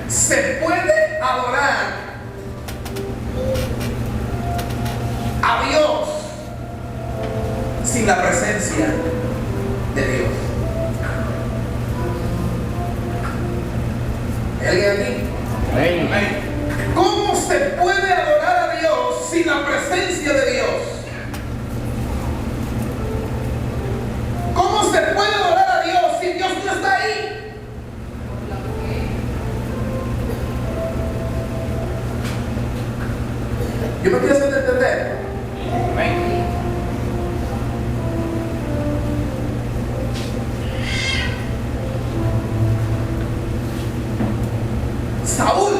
se puede adorar a Dios sin la presencia de Dios. ¿Hay alguien aquí? Amén. ¿Cómo se puede adorar a Dios sin la presencia de Dios? ¿Cómo se puede adorar a Dios si Dios no está ahí? Yo me quiero hacer entender. Amén. Saúl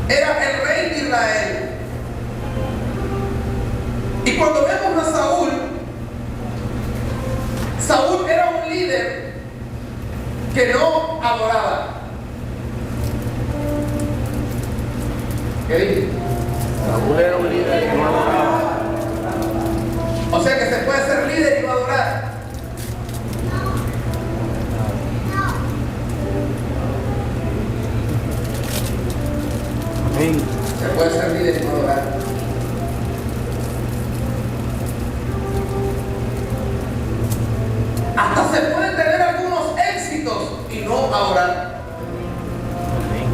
era el rey de Israel. Y cuando vemos a Saúl, Saúl era un líder que no adoraba. ¿Qué dije? Saúl era un líder que no adoraba. O sea que se puede ser líder y no adorar. Amén. Se puede ser líder y no adorar. Hasta se pueden tener algunos éxitos y no adorar. Amén.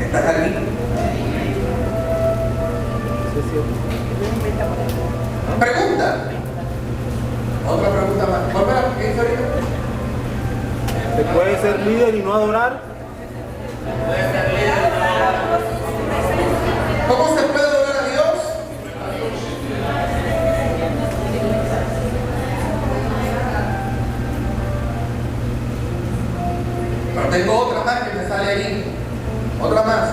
¿Estás aquí? Eso es cierto. Pregunta. Otra pregunta más. ¿Cuál era? ¿Qué hizo ahorita? ¿Se puede ser líder y no adorar? ¿Cómo se puede adorar a Dios? Pero tengo otra más que me sale ahí. Otra más.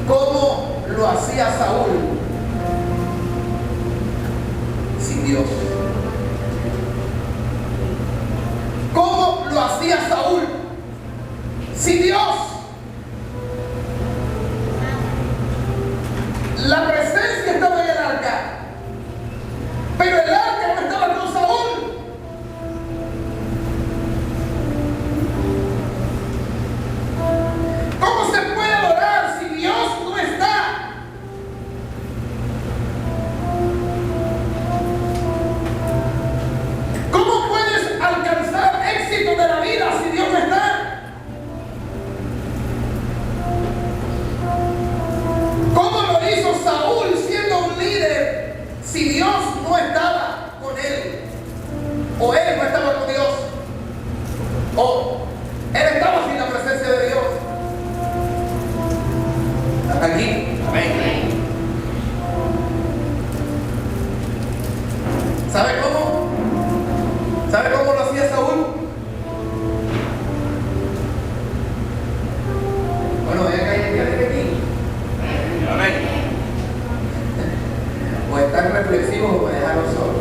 ¿Cómo lo hacía Saúl sin Dios? ¿Cómo lo hacía Saúl sin Dios? La presencia estaba en el arca, pero el arca no estaba con Saúl. ¿Cómo se puede adorar si Dios no está? ¿Cómo puedes alcanzar éxito de la vida si Dios no está? ¿Cómo lo hizo Saúl siendo un líder si Dios no estaba con él? ¿O él no estaba con Dios? ¿O él estaba sin la presencia de Dios? ¿Estás aquí? Amén. ¿Sabe cómo? ¿Sabe cómo lo hacía Saúl? Bueno, ya que hay aquí. Amén. O están reflexivos o me dejaron solo.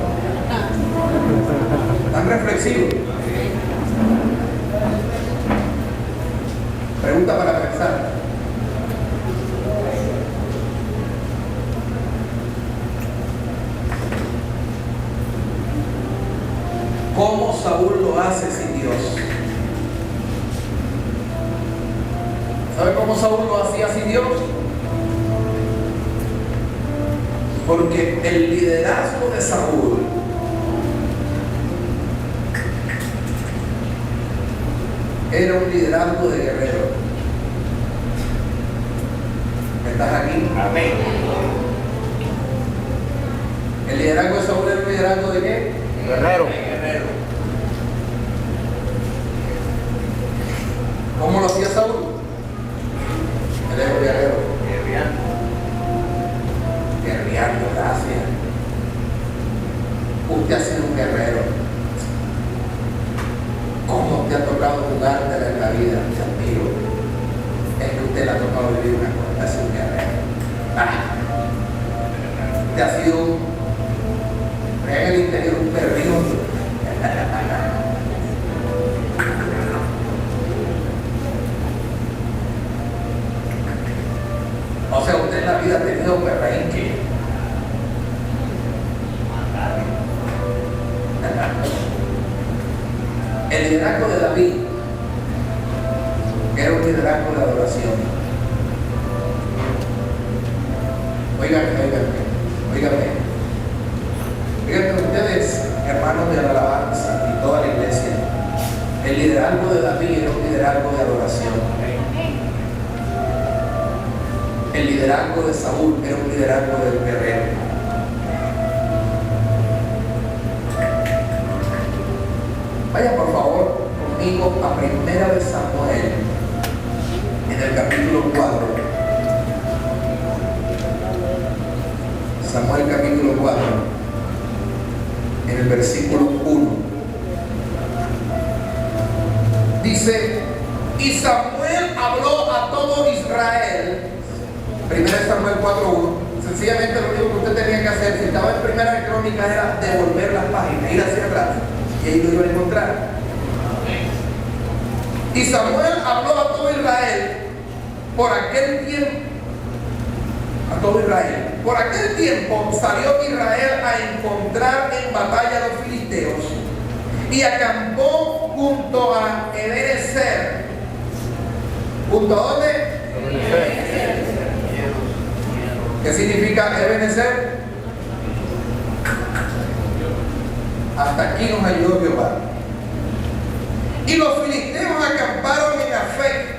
¿Están reflexivos? Pregunta para pensar. ¿Cómo Saúl lo hace sin Dios? ¿Sabe cómo Saúl lo hacía sin Dios? Porque el liderazgo de Saúl era un liderazgo de guerrero. ¿Estás aquí? Amén. El liderazgo de Saúl era un liderazgo de qué? Guerrero. ¿Cómo lo hacía Saúl? Él era un guerrero. Guerreando, gracias. Usted ha sido un guerrero. ¿Cómo te ha tocado jugártela en la vida? Te admiro. Es que usted le ha tocado vivir una cosa, ha sido un guerrero. Te ha sido en el interior un perrillo. O sea, usted en la vida ha tenido perrenque. El liderazgo de David era un liderazgo de adoración. Óigame ustedes, hermanos de la alabanza y toda la iglesia. El liderazgo de David era un liderazgo de adoración. El liderazgo de Saúl era un liderazgo del guerrero. Vaya por favor conmigo a Primera de Samuel, en el capítulo 4. Samuel capítulo 4, en el versículo 1. Dice, y Samuel habló a todo Israel. 1 Samuel 4:1. Sencillamente lo único que usted tenía que hacer, si estaba en Primera de Crónicas, era devolver las páginas, ir hacia atrás, y ahí lo iba a encontrar. Y Samuel habló a todo Israel por aquel tiempo. A todo Israel. Por aquel tiempo salió Israel a encontrar en batalla a los filisteos y acampó junto a Ebenezer. ¿Junto a dónde? Ebenezer. ¿Qué significa Ebenezer? Hasta aquí nos ayudó Jehová. Y los filisteos acamparon en Afec.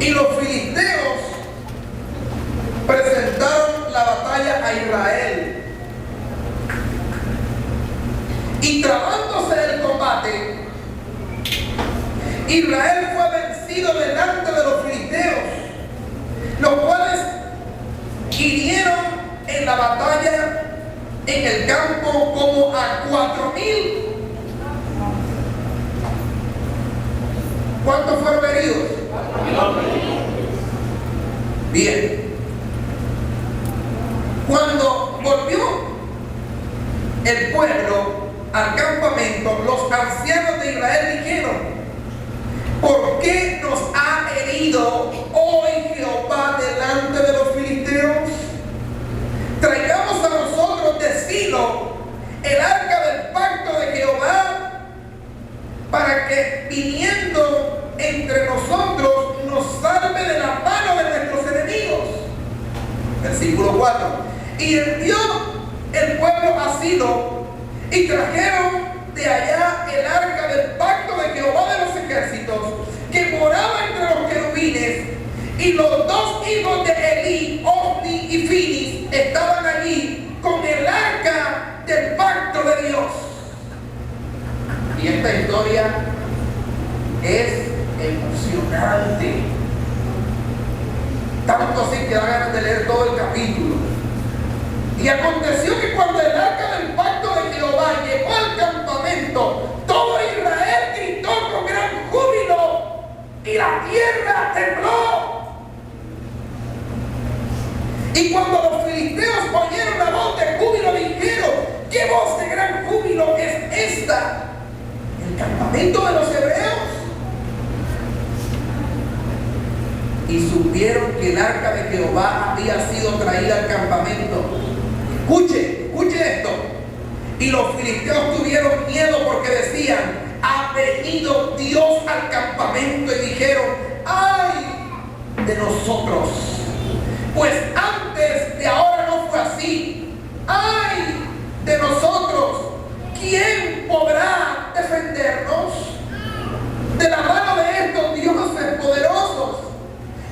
Y los filisteos presentaron la batalla a Israel. Y trabándose el combate, Israel fue vencido delante de los filisteos, los cuales hirieron en la batalla en el campo como a 4,000. ¿Cuántos fueron heridos? Bien. Cuando volvió el pueblo al campamento, los ancianos de Israel dijeron: ¿por qué nos ha herido hoy Jehová delante de los filisteos? Traigamos a nosotros de Silo el arca del pacto de Jehová, para que viniendo entre nosotros nos salve de la mano de nuestros enemigos. Versículo 4. Y envió el pueblo a Silo y trajeron de allá el arca del pacto de Jehová de los ejércitos, que moraba entre los querubines, y los dos hijos de Elí, Ofni y Finis, estaban allí con el arca del pacto de Dios. Y esta historia es emocionante. Tanto así que da ganas de leer todo el capítulo. Y aconteció que cuando el arca del pacto de Jehová llegó al campamento, todo Israel gritó con gran júbilo y la tierra tembló. Y cuando los filisteos oyeron la voz de júbilo, dijeron: ¿qué voz de gran júbilo es esta? ¿El campamento de los hebreos? Y supieron que el arca de Jehová había sido traída al campamento. Escuche esto. Y los filisteos tuvieron miedo porque decían: ha venido Dios al campamento. Y dijeron: ¡ay de nosotros! Pues antes de ahora no fue así. ¡Ay de nosotros! ¿Quién podrá defendernos de la mano de estos dioses poderosos?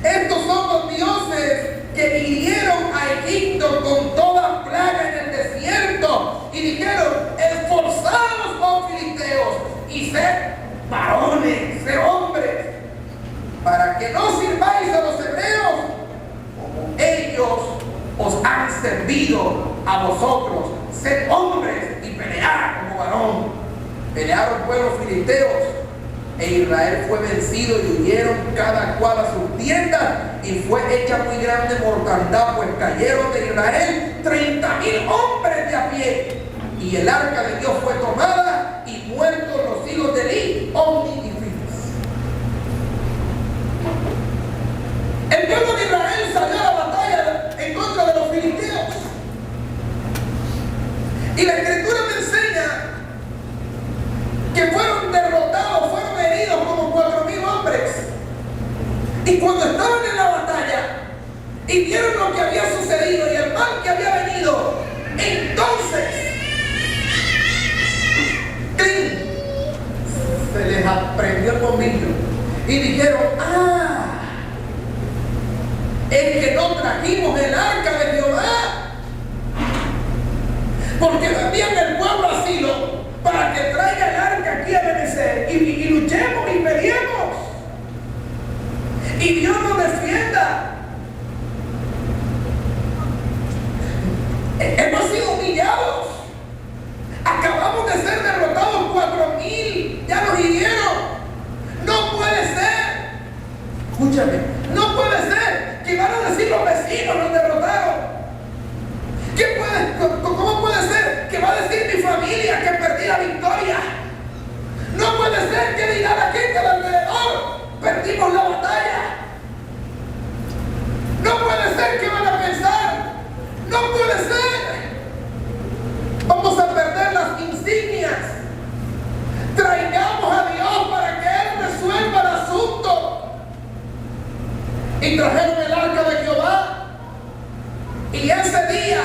Estos son los dioses que hirieron a Egipto con toda plaga en el desierto. Y dijeron: esforzaos, oh filisteos, y sed varones, sed hombres, para que no sirváis a los hebreos como ellos os han servido a vosotros. Sed hombres y pelead como varón. Pelearon pueblos filisteos, e Israel fue vencido y huyeron cada cual a sus tiendas, y fue hecha muy grande mortandad, pues cayeron de Israel 30,000 hombres de a pie. Y el arca de Dios fue tomada, y muertos los hijos de Elí, Ofni y Finis. El pueblo de Israel salió a la batalla en contra de los filisteos. Y la Escritura me enseña que fueron derrotados y vieron lo que había sucedido y el mal que había venido, entonces ¡cling!, se les prendió el bombillo y dijeron: ¡ah! Es que no trajimos el arca de Jehová, porque envían el pueblo a Silo para que traiga el arca aquí a Ebenezer y luchemos y peleemos y Dios nos defienda. Hemos sido humillados, acabamos de ser derrotados, 4,000 ya nos hirieron. No puede ser, escúchame, no puede ser que van a decir los vecinos nos derrotaron. ¿Cómo puede ser que va a decir mi familia que perdí la victoria? No puede ser que diga la gente alrededor: perdimos la batalla. No puede ser que van a pensar: no puede ser, vamos a perder las insignias. Traigamos a Dios para que Él resuelva el asunto. Y trajeron el arca de Jehová, y ese día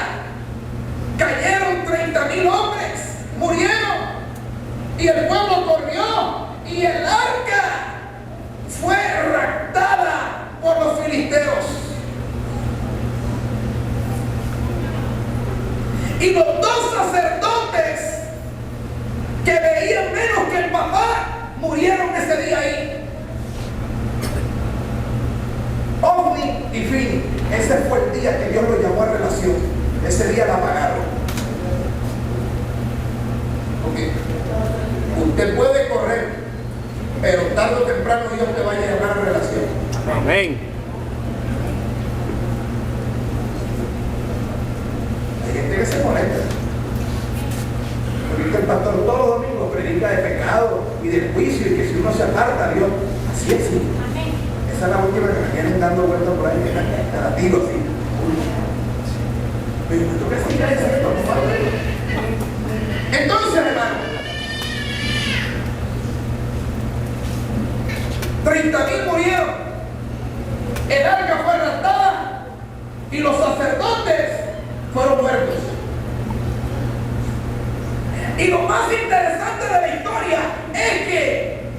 cayeron 30,000 hombres, murieron, y el pueblo corrió, y el arca fue raptada por los filisteos. Y los 2 sacerdotes que veían menos que el papá murieron ese día ahí. Ofni y Fini, ese fue el día que Dios lo llamó a relación. Ese día la pagaron. Okay. Usted puede correr, pero tarde o temprano Dios te va a llamar a relación. Amén. Hay gente que se molesta. Porque el pastor todos los domingos predica de pecado y del juicio, y que si uno se aparta, Dios, así es. Sí. Esa es la última que me vienen dando vueltas por ahí, que la tiro así. Pero ¿tú qué significa eso? Entonces, hermano, 30,000 murieron, el arca fue raptada y los sacerdotes fueron muertos. Y lo más interesante de la historia es que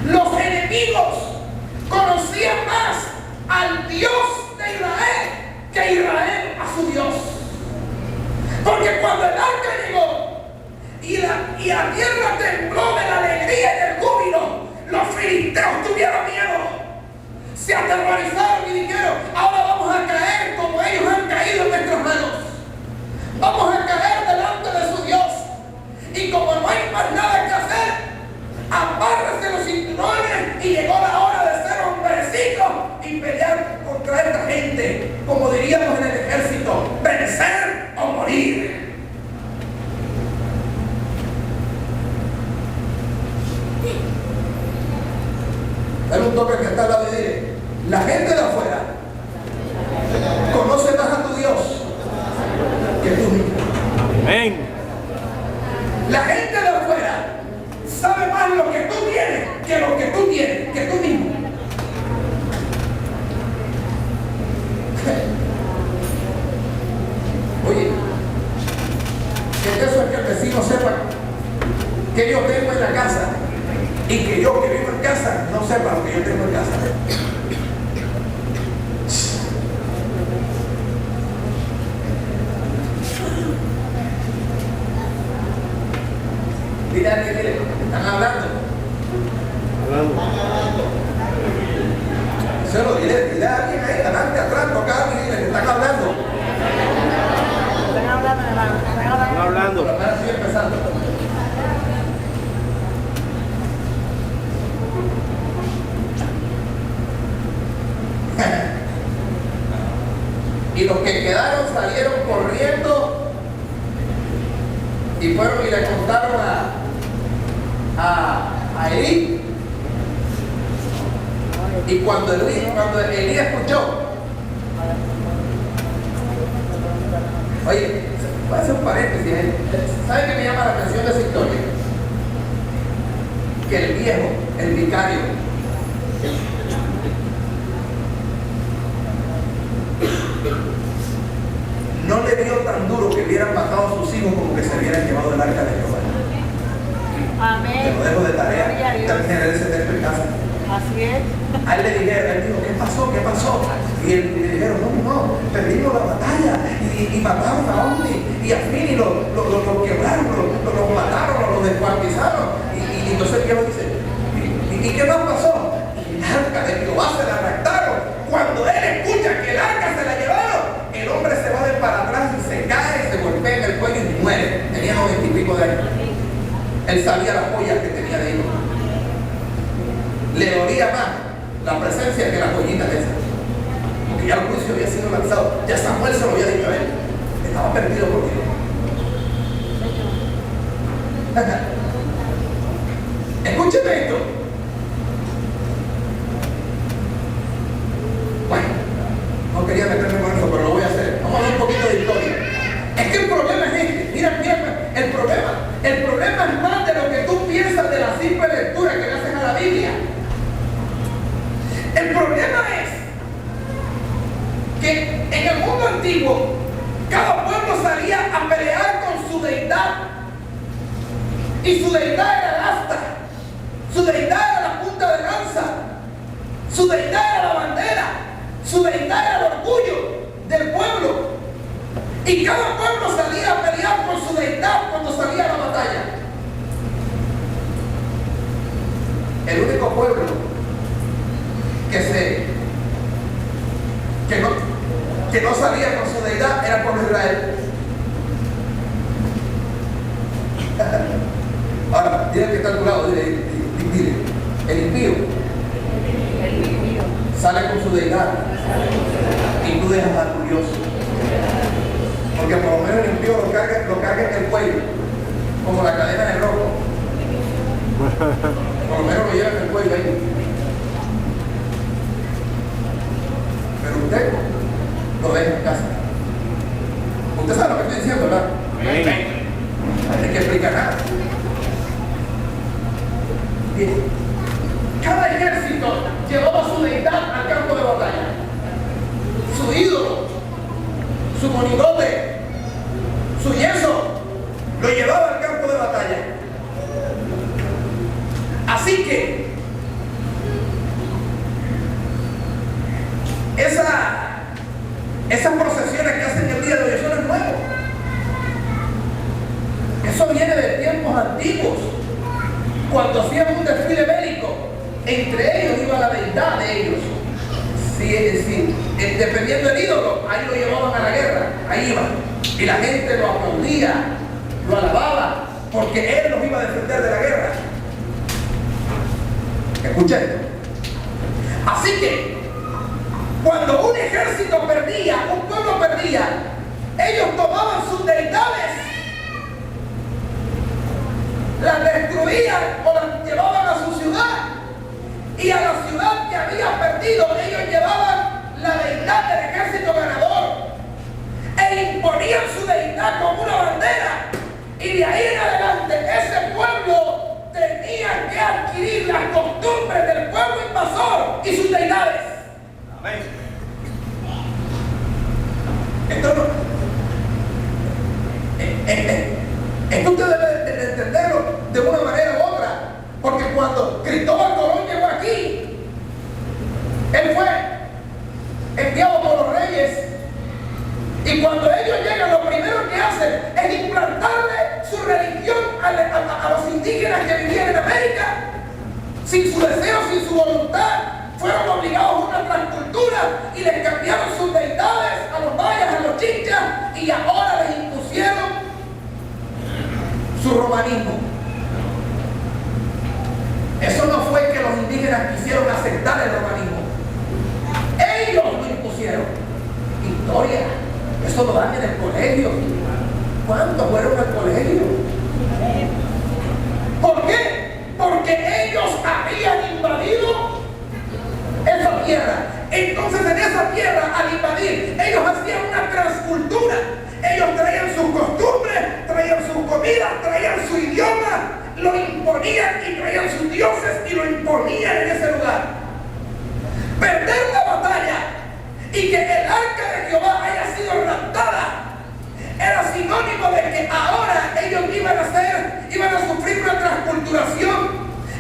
los enemigos conocían más al Dios de Israel que Israel a su Dios. Porque cuando el arca llegó y la tierra tembló de la alegría y del júbilo, los filisteos tuvieron miedo, se aterrorizaron y dijeron: ahora vamos a caer como ellos han caído en nuestras manos, vamos a caer delante de su Dios, y como no hay más nada que hacer, amárrense los cinturones, y llegó la hora de ser hombrecitos y pelear contra esta gente, como diríamos en el ejército: vencer o morir. Dale un toque que está al lado y dile: la gente de afuera conoce más a tu Dios que tú mismo. Amén. La gente de afuera sabe más lo que tú tienes que lo que tú tienes, que tú mismo. Oye, que eso es que el vecino sepa que yo tengo en la casa, y que yo que vivo en casa no sepa lo que yo tengo en casa. Dile a alguien, dile, están hablando. Solo dile a alguien ahí, adelante, atrás, toca a alguien, dile que están hablando. Están hablando. Pero ahora estoy empezando. Y los que quedaron salieron corriendo y fueron y le contaron a Elí. Y cuando Elí escuchó, oye, voy a hacer un paréntesis, ¿sabe qué me llama la atención de esa historia? Que el viejo, el vicario, Amén. Te lo dejo de tarea. Gloria a Dios. También en ese texto en casa. Así es. A él le dijeron, él dijo, ¿qué pasó? ¿Qué pasó? Y le dijeron, no, perdimos la batalla y mataron a Omni y a Fini, lo quebraron, lo mataron, lo descuartizaron. Y entonces Dios dice, ¿y qué más pasó? Y el arca de Jehová se la raptaron. Cuando él escucha que el arca se la llevaron, el hombre se va de para atrás y se cae, se golpea en el cuello y muere. Tenía 90 y pico de años. Él sabía las joyas que tenía de hijos. Le dolía más la presencia que las joyitas esas. Porque ya el juicio había sido lanzado. Ya Samuel se lo había dicho a él. Estaba perdido por Dios. Escúcheme esto. Bueno, no quería meterme con eso, pero lo voy a hacer. Vamos a hablar un poquito de historia. Es que el problema es este. Mira, el problema es más de lo que tú piensas de la simple lectura que le haces a la Biblia. El problema es que en el mundo antiguo cada pueblo salía a pelear con su deidad. Y su deidad era el asta. Su deidad era la punta de lanza. Su deidad era la bandera. Su deidad era el orgullo del pueblo. Y cada pueblo salía a pelear con su deidad cuando salía a la batalla. El único pueblo que no salía con su deidad era el pueblo de Israel. Ahora, dile que está a tu lado, dile, el impío sale con su deidad y tú dejas al curioso. Porque por lo menos el impío lo carga en el cuello, como la cadena de rojo. Por lo menos lo lleva en el cuello ahí. Pero usted lo deja en casa. Usted sabe lo que estoy diciendo, ¿verdad? No hay que explicar nada. Bien. Cada ejército llevaba su deidad al campo de batalla. Su ídolo, su monigote, su yeso, lo llevaba al campo de batalla. Así que esas procesiones que hacen el día de hoy, eso no es nuevo. Eso viene de tiempos antiguos, cuando hacían un desfile bélico, entre ellos iba la deidad de ellos. Dependiendo del ídolo, ahí lo llevaban a la guerra, ahí iban. Y la gente lo aplaudía, lo alababa, porque él los iba a defender de la guerra. Escucha esto. Así que, cuando un ejército perdía, un pueblo perdía, ellos tomaban sus deidades, las destruían o las llevaban a su ciudad, y a la ciudad que había perdido ellos llevaban la deidad del ejército ganador e imponían su deidad como una bandera, y de ahí en adelante ese pueblo tenía que adquirir las costumbres del pueblo invasor y sus deidades. Amén. Esto usted debe de entenderlo de una manera u otra, porque cuando Cristóbal Colón llegó aquí, él fue enviado por los reyes, y cuando ellos llegan, lo primero que hacen es implantarle su religión a los indígenas que vivían en América, sin su deseo, sin su voluntad. Fueron obligados a una transcultura y les cambiaron sus deidades a los mayas, a los chinchas, y ahora les impusieron su romanismo. Eso no fue que los indígenas quisieron aceptar el romanismo. Ellos lo impusieron. Historia. Eso lo dan en el colegio. ¿Cuántos fueron al colegio? ¿Por qué? Porque ellos habían invadido esa tierra. Entonces en esa tierra, al invadir, ellos hacían una transcultura. Ellos traían sus costumbres, traían sus comidas, traían su idioma, lo imponían, y traían sus dioses y lo imponían en ese lugar. Perder la batalla y que el arca de Jehová haya sido raptada era sinónimo de que ahora ellos iban a sufrir una transculturación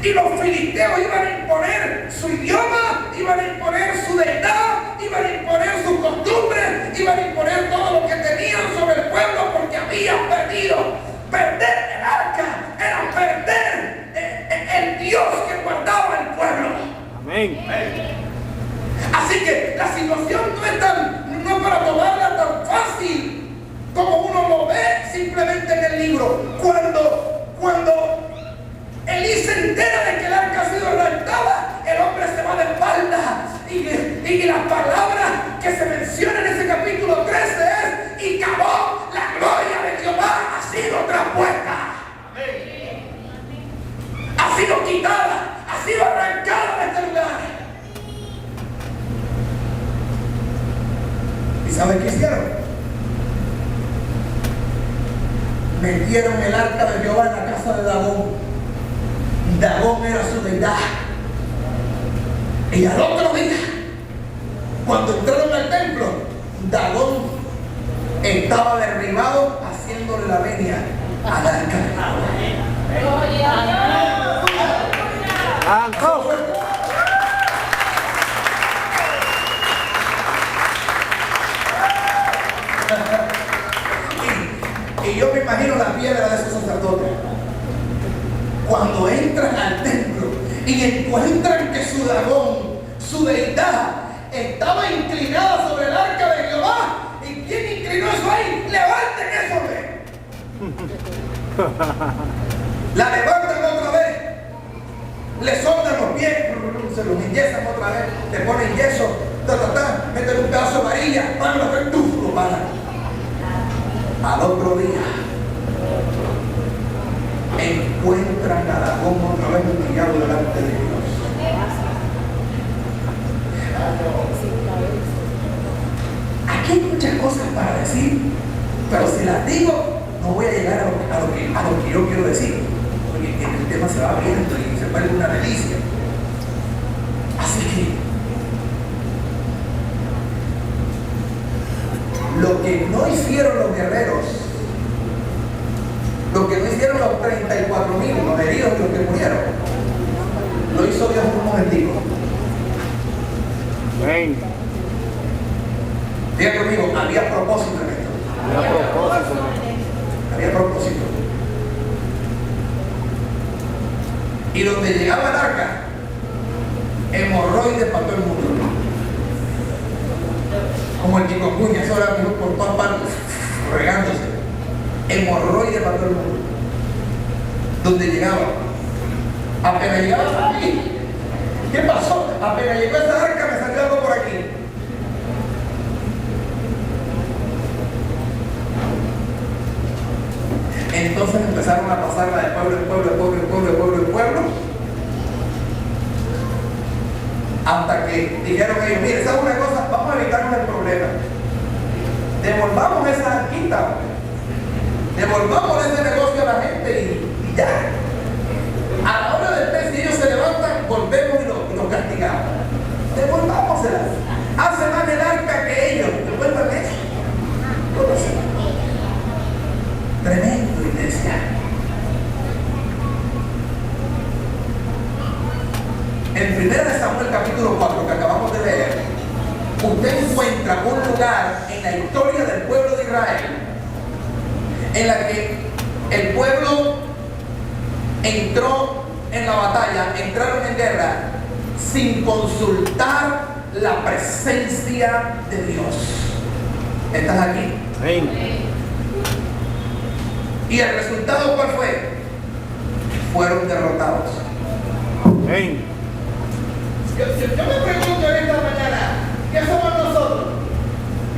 Y los filisteos iban a imponer su idioma, iban a imponer su deidad, iban a imponer sus costumbres, iban a imponer todo lo que tenían sobre el pueblo porque habían perdido. Perder el arca era perder el Dios que guardaba el pueblo. Amén. Así que la situación no es para tomarla tan fácil como uno lo ve simplemente en el libro. Cuando Elí se entera de que el arca ha sido arrancada, el hombre se va de espalda. Y la palabra que se menciona en ese capítulo 13 es: y acabó la gloria de Jehová, ha sido traspuesta. Ha sido quitada, ha sido arrancada de este lugar. ¿Y saben qué hicieron? Metieron el arca de Jehová en la casa de Dagón. Dagón era su deidad. Y al otro día, cuando entraron al templo, Dagón estaba derribado haciéndole la venia al arca. Y yo me imagino la piedra de esos sacerdotes cuando entran al templo y encuentran que su Dagón, su deidad, estaba inclinada sobre el arca de Jehová. ¿Y quién inclinó eso ahí? ¡Levanten eso! La levantan otra vez, le soldan los pies, se los inyesan otra vez, le ponen yeso, meten un pedazo de varilla, van a hacer lo paran. Al otro día encuentran a Dagón otra vez humillado delante de Dios. Aquí hay muchas cosas para decir, pero si las digo, no voy a llegar a lo que yo quiero decir, porque el tema se va abriendo y se vuelve una delicia. Así que lo que no hicieron los guerreros, lo que no hicieron los 34,000, los heridos y los que murieron, lo hizo Dios en un momentico. Amén. Diga conmigo, había propósito en esto. Había propósito. Y donde llegaba el arca, hemorroides para todo el mundo. Como el chikungunya, eso era por todas partes, regándose. Hemorroides para todo el mundo. Donde llegaba, apenas llegaba aquí, ¿qué pasó? Apenas llegó esa arca, me salió algo por aquí. Entonces empezaron a pasarla de pueblo en pueblo, en pueblo, hasta que dijeron ellos: mire, ¿sabes una cosa? Vamos a evitarnos el problema. Devolvamos esa arquita, devolvamos ese negocio a la gente y ya. A la hora del mes, si ellos se levantan, volvemos y los castigamos. Devolvámosela. Hace más el arca que ellos. Devuelvan eso. Tremendo, iglesia. En 1 Samuel capítulo 4, que acabamos de leer, usted encuentra un lugar en la historia del pueblo de Israel en la que el pueblo entró en la batalla, entraron en guerra sin consultar la presencia de Dios. ¿Estás aquí? Amén. ¿Y el resultado cuál fue? Fueron derrotados. Amén. Yo me pregunto en esta mañana, ¿qué somos nosotros?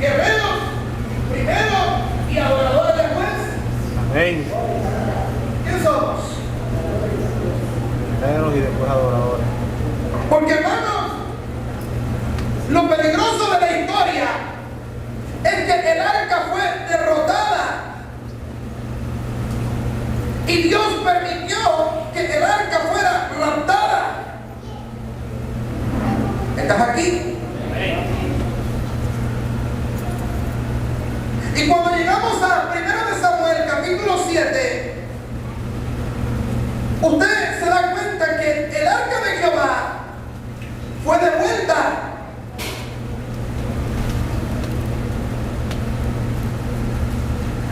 ¿Guerreros primero y adoradores después? Amén. ¿Qué somos? Guerreros y después adoradores. Porque, hermanos, lo peligroso de la historia es que el arca fue derrotada y Dios permitió que el arca fuera raptada. ¿Estás aquí? Y cuando llegamos a 1 Samuel capítulo 7, usted se da cuenta que arca de Jehová fue devuelta.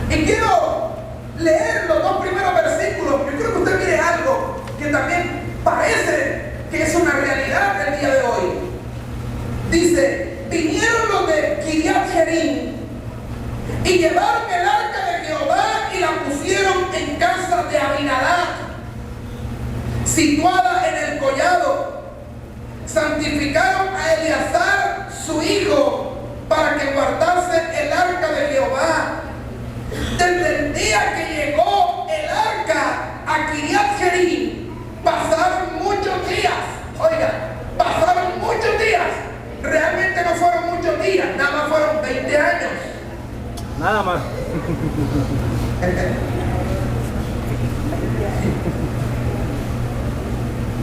Y quiero leer los dos primeros versículos. Yo quiero que usted mire algo que también parece que es una realidad el día de hoy. Dice: vinieron los de Kiriat Jearim y llevaron el arca de Jehová y la pusieron en casa de Abinadab, situada en el collado. Santificaron a Eleazar, su hijo, para que guardase el arca de Jehová. Desde el día que llegó el arca a Kiriat Jearim, pasaron muchos días. Oiga, pasaron muchos días. Realmente no fueron muchos días, nada más fueron 20 años. Nada más.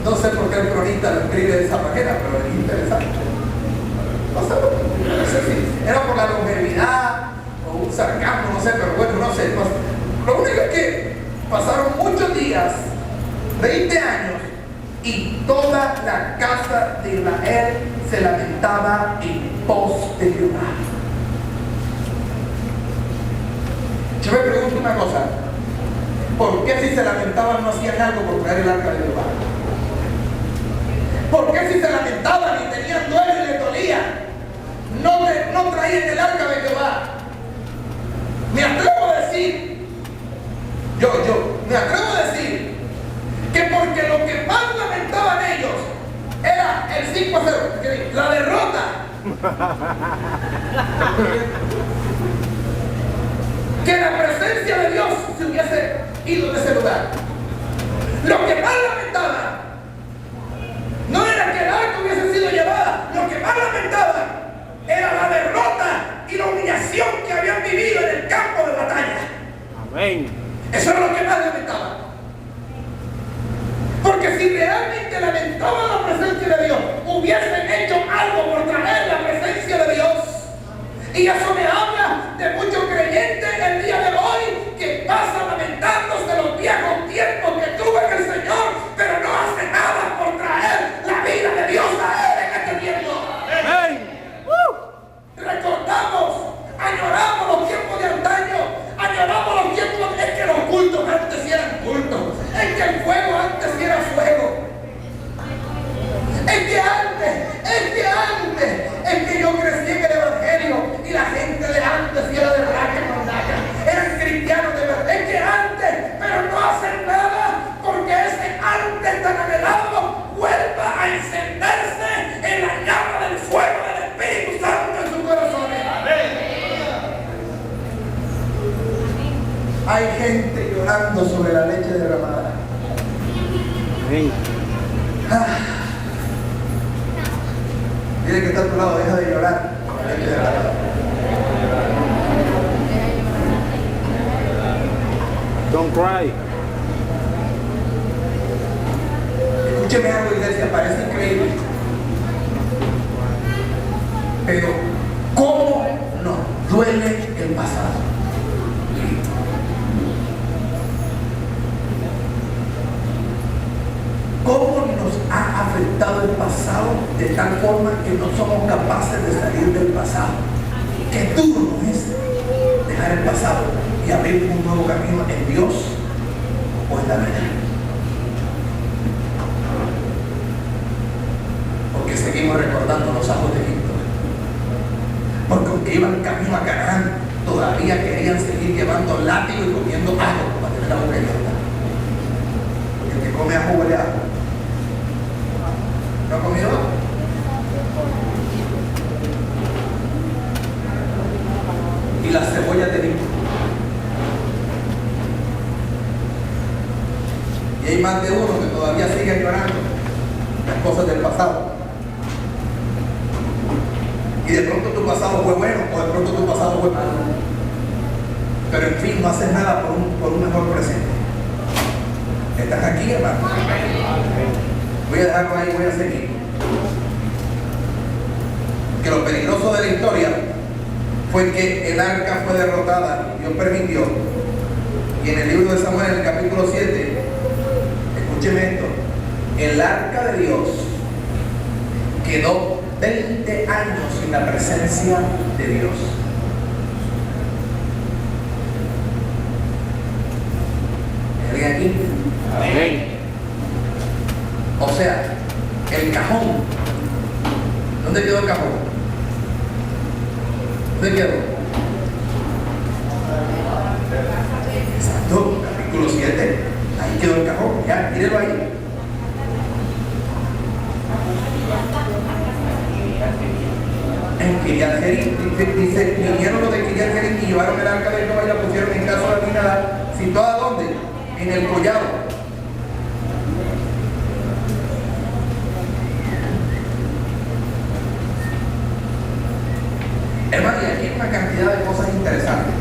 No sé por qué el cronista lo escribe de esa manera, pero es interesante. No sé si era por la longevidad o un sarcasmo, no sé, pero bueno, no sé. Lo único es que pasaron muchos días, 20 años, y toda la casa de Israel se lamentaba en pos de Jehová. Yo me pregunto una cosa: ¿por qué si se lamentaban no hacían algo por traer el arca de Jehová? ¿Por qué si se lamentaban y tenían duelo y les dolía, no traían el arca de Jehová? Me atrevo a decir, me atrevo a decir que porque lo que más lamentaban ellos era el 5-0, la derrota. Que la presencia de Dios se hubiese ido de ese lugar. Lo que más lamentaban no era que el arca hubiese sido llevada, lo que más lamentaban era la derrota y la humillación que habían vivido en el campo de batalla. Amén. Eso era lo que más lamentaban. Porque si realmente lamentaban la presencia de Dios, hubiesen hecho algo por traer la presencia de Dios. Y eso me habla de muchos creyentes el día de hoy que pasan lamentándose de los viejos tiempos que tuve en el Señor, pero no hace nada por traer la vida de Dios a Él en este tiempo. Amén. Recordamos, añoramos los tiempos de antaño, añoramos los tiempos en que los cultos antes eran cultos, en que el fuego antes era fuego. Es que yo crecí en el Evangelio y la gente de antes era de raca con naca, eran cristianos de verdad. Es que antes, pero no hacen nada porque ese antes tan anhelado vuelva a encenderse en la llama del fuego del Espíritu Santo en sus corazones. Hay gente llorando sobre la leche derramada. Amén. Dile que está a tu lado, deja de llorar. Don't cry. Escúcheme algo, iglesia, parece increíble. Pero, ¿cómo nos duele el pasado? ¿Cómo nos ha afectado el pasado de tal forma que no somos capaces de salir del pasado? Qué duro es dejar el pasado y abrir un nuevo camino en Dios o en la vida. Porque seguimos recordando los ajos de Egipto. Porque aunque iban camino a Canaán, todavía querían seguir llevando látigo y comiendo ajo para tener la boca abierta. Porque el que come ajo huele a ajo. ¿No ha comido? Y las cebollas de Egipto. Y hay más de uno que todavía sigue llorando las cosas del pasado. Y de pronto tu pasado fue bueno o de pronto tu pasado fue malo. Pero en fin, no haces nada por un mejor presente. ¿Estás aquí, hermano? Voy a dejarlo ahí, voy a seguir. Que lo peligroso de la historia fue que el arca fue derrotada, Dios permitió. Y en el libro de Samuel, en el capítulo 7, escúcheme esto, el arca de Dios quedó 20 años en la presencia de Dios. ¿Hay alguien aquí? Amén. O sea, el cajón. ¿Dónde quedó el cajón? ¿Dónde quedó? Exacto, capítulo 7. Ahí quedó el cajón. Ya, mírenlo ahí. En Kiriat Jearim, dice, vinieron los de Kiriat Jearim y llevaron el arca de Jehová y la pusieron en casa de Abinadab. ¿Situada dónde? En el collado. Hermano, y aquí hay una cantidad de cosas interesantes,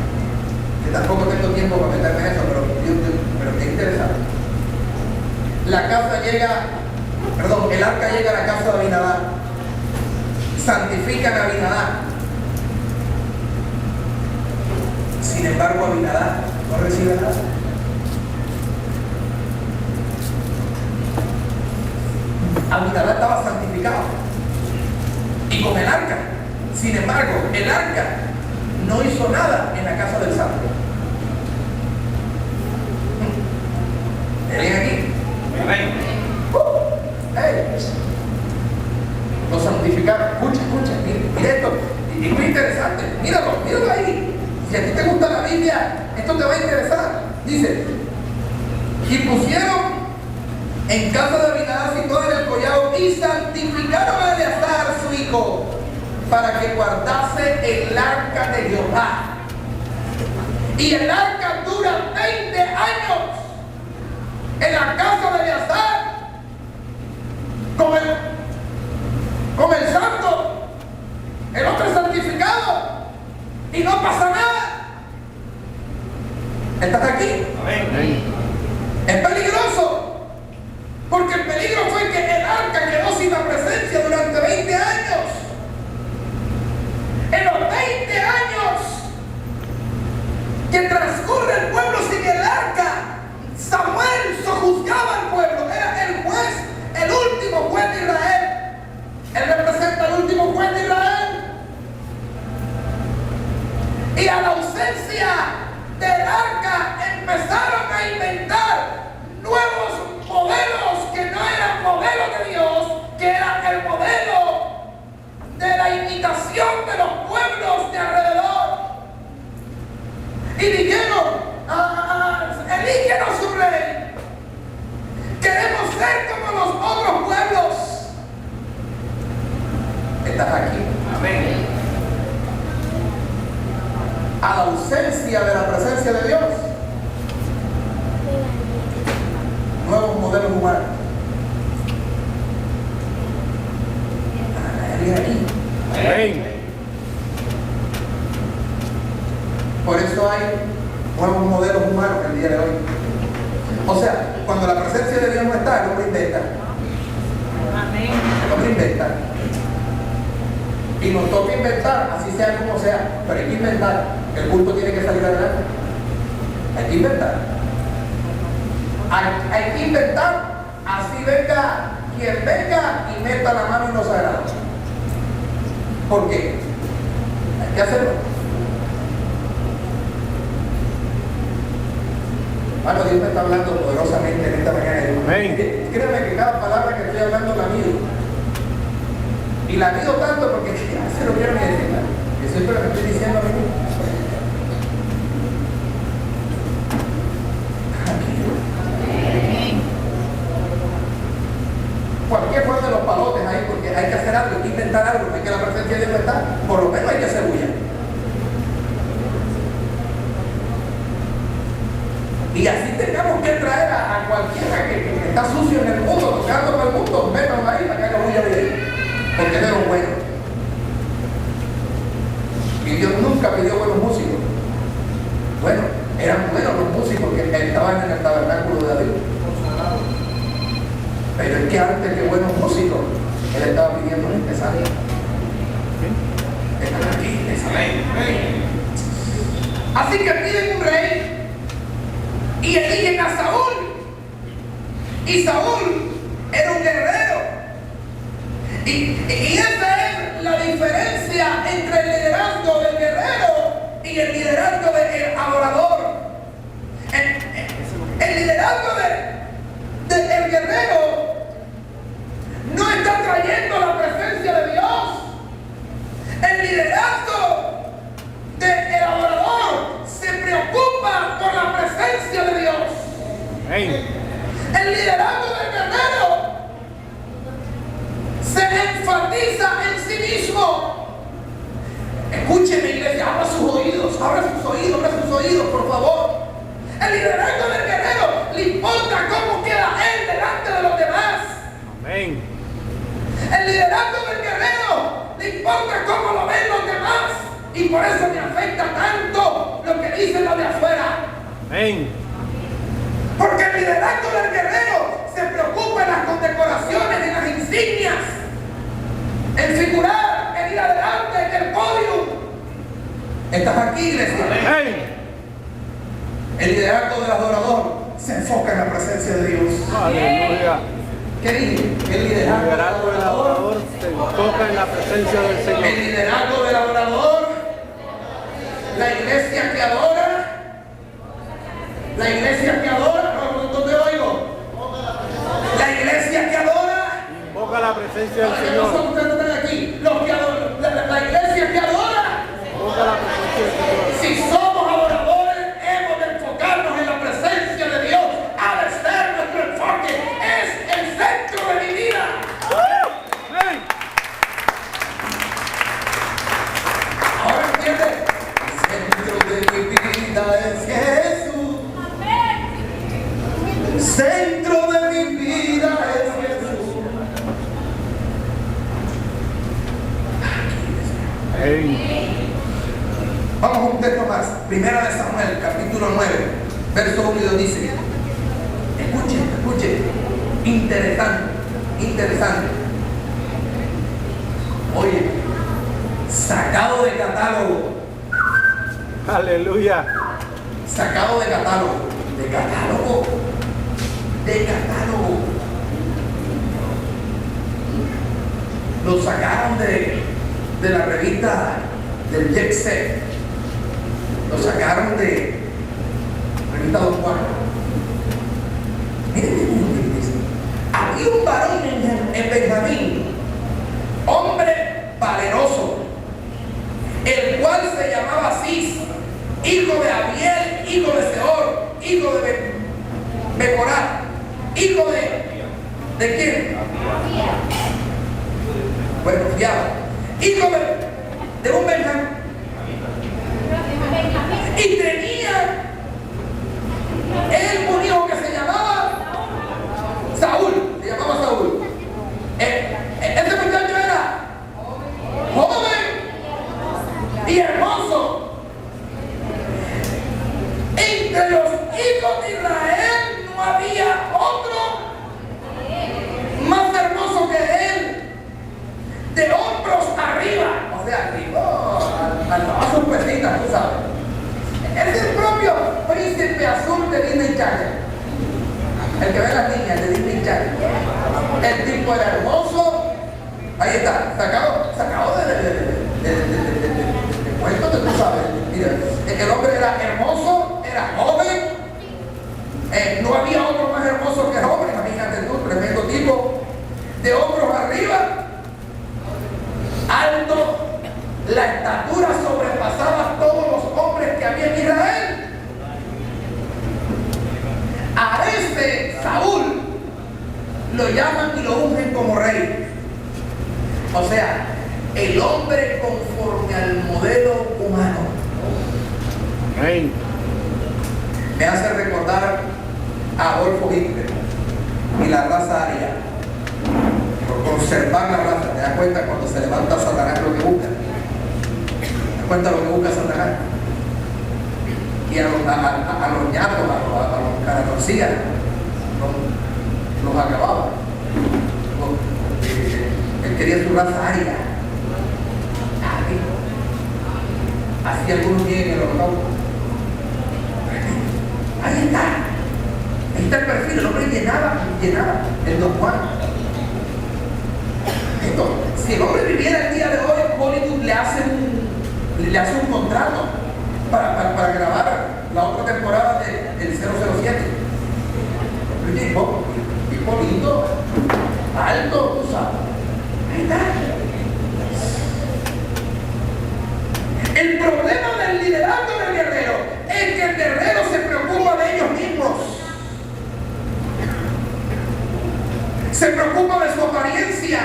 que tampoco tengo tiempo para meterme en eso, pero que es interesante. El arca llega a la casa de Abinadab, santifican a Abinadab. Sin embargo, Abinadab no recibe nada. Abinadab estaba santificado y con el arca. Sin embargo, el arca no hizo nada en la casa del santo. ¿Ven aquí? Hey. Lo santificaron. Escucha, mira esto. Y es muy interesante. Míralo ahí. Si a ti te gusta la Biblia, esto te va a interesar. Dice, y pusieron en casa de Abinadab situada en el collado y santificaron a Eleazar su hijo para que guardase el arca de Jehová. Y el arca dura 20 años en la casa de Eleazar con el santo, el otro es santificado y no pasa nada. ¿Estás aquí? Amén. Es peligroso, porque el peligro fue que el arca quedó sin la presencia durante 20 años. En los 20 años que transcurre el pueblo sin el arca, Samuel sojuzgaba al pueblo, era el juez, el último juez de Israel. Él representa al último juez de Israel. Y a la ausencia del arca empezaron a inventar nuevos modelos que no eran modelos de Dios, que eran el modelo de la imitación de los pueblos de alrededor. Y dijeron, elígenos su rey. Queremos ser como los otros pueblos. ¿Estás aquí? Amén. A la ausencia de la presencia de Dios, nuevos modelos humanos. ¿Alguien aquí? Amén. Por eso hay nuevos modelos humanos el día de hoy. O sea, cuando la presencia de Dios no está, el hombre inventa. Amén. El hombre inventa. Y nos toca inventar, así sea como sea, pero hay que inventar. El culto tiene que salir adelante. Hay que inventar. Hay que inventar, así venga quien venga y meta la mano en lo sagrado. ¿Por qué? Hay que hacerlo. Bueno, Dios me está hablando poderosamente en esta mañana. Amén. Créame que cada palabra que estoy hablando la mido. Y la mido tanto porque ya se lo quiero ni decir. Eso es lo que estoy diciendo a mí. Cualquier fuerza de los palotes ahí, porque hay que hacer algo, hay que inventar algo, no hay que la presencia de Dios está. Por lo menos hay que hacer bulla. Y así tengamos que traer a cualquiera que está sucio en el mundo, tocando para el mundo, métanlo ahí para que haga bulla de ahí. Porque es de lo bueno. Y Dios nunca pidió buenos músicos. Bueno, eran buenos los músicos que estaban en el tabernáculo de David. Pero es que antes que buenos músicos, Él estaba pidiendo empresarios. Están aquí, así que piden un rey y eligen a Saúl. Y Saúl era un guerrero. Y esa es la diferencia entre el liderazgo del guerrero y el liderazgo del adorador. El liderazgo del guerrero no está trayendo la presencia de Dios. El liderazgo del adorador se preocupa por la presencia de Dios. Amén. El liderazgo del guerrero se enfatiza en sí mismo. Escúcheme, iglesia, abra sus oídos, por favor. El liderazgo del guerrero le importa cómo queda él delante de los demás. Amén. El liderazgo del guerrero le importa cómo lo ven los demás. Y por eso me afecta tanto lo que dicen los de afuera. Amén. Porque el liderazgo del guerrero se preocupa en las condecoraciones, en las insignias, en figurar, en ir adelante, en el podio. ¿Estás aquí, iglesia? Amén. El liderazgo del adorador se enfoca en la presencia de Dios. Aleluya. ¿Qué dije? El El liderazgo liderazgo del adorador se enfoca en la presencia del El Señor. liderazgo del adorador, la iglesia que adora, la iglesia que adora, no te oigo. La iglesia que adora, Invoca la presencia del ¿qué Señor. pasó? Ustedes no están aquí. Los que adoran, la iglesia que adora, Invoca la presencia del Señor. si somos adoradores, hemos de enfocarnos en la presencia de Dios. Ha de ser nuestro enfoque, es el centro de mi vida. Amén. Ahora entiende, el centro de mi vida es Jesús. Centro de mi vida es Jesús. Amén. Vamos a un texto más. Primera de Samuel, capítulo 9, verso 1 y 2 dice: escuche, interesante. Oye, sacado de catálogo, Aleluya. sacado de catálogo, de catálogo. Lo sacaron de la revista del Jet Set. Lo sacaron de revista Don Juan. Miren, había un varón en Benjamín, hombre valeroso, el cual se llamaba Cis, hijo de Abiel, hijo de Seor, hijo de Becorat, hijo ¿de quién? Bueno, confiaba, hijo de un Benjamín, y tenía él un hijo que se llamaba Saúl. Este muchacho era joven y hermoso. Entre los hijos de Israel no había otro más hermoso que él, de hombros arriba, o sea, a sus pesitas, tú sabes. Es el propio príncipe azul de Disney Channel, el que ve a las niñas de Disney Channel. El tipo era hermoso, ahí está, sacado de cuentos que tú sabes. Mira, el hombre era hermoso, era joven, no había otro más hermoso que el hombre, imagínate tú, tremendo tipo, de hombros arriba, alto, la estatura sobrepasaba a todos los hombres que había en Israel. A ese Saúl lo llaman y lo ungen como rey. O sea, el hombre conforme al modelo humano. Amén. Me hace recordar a Adolfo Hitler y la raza aria. Por conservar la raza, te das cuenta cuando se levanta Satanás lo que busca. ¿Te das cuenta lo que busca Satanás? Y a los ñatos, a los caratorcías, los acababa. Él quería su raza aria. Así algunos tienen el holocausto. Ahí está. Aquí está el perfil, el hombre llenaba el Don Juan. Esto, si el hombre viviera el día de hoy, Hollywood le hace un contrato para grabar la otra temporada del 007. Un tipo lindo, alto, tú sabes. Ahí está. El problema del liderazgo del guerrero es que el guerrero se preocupa de ellos mismos. Se preocupa de su apariencia.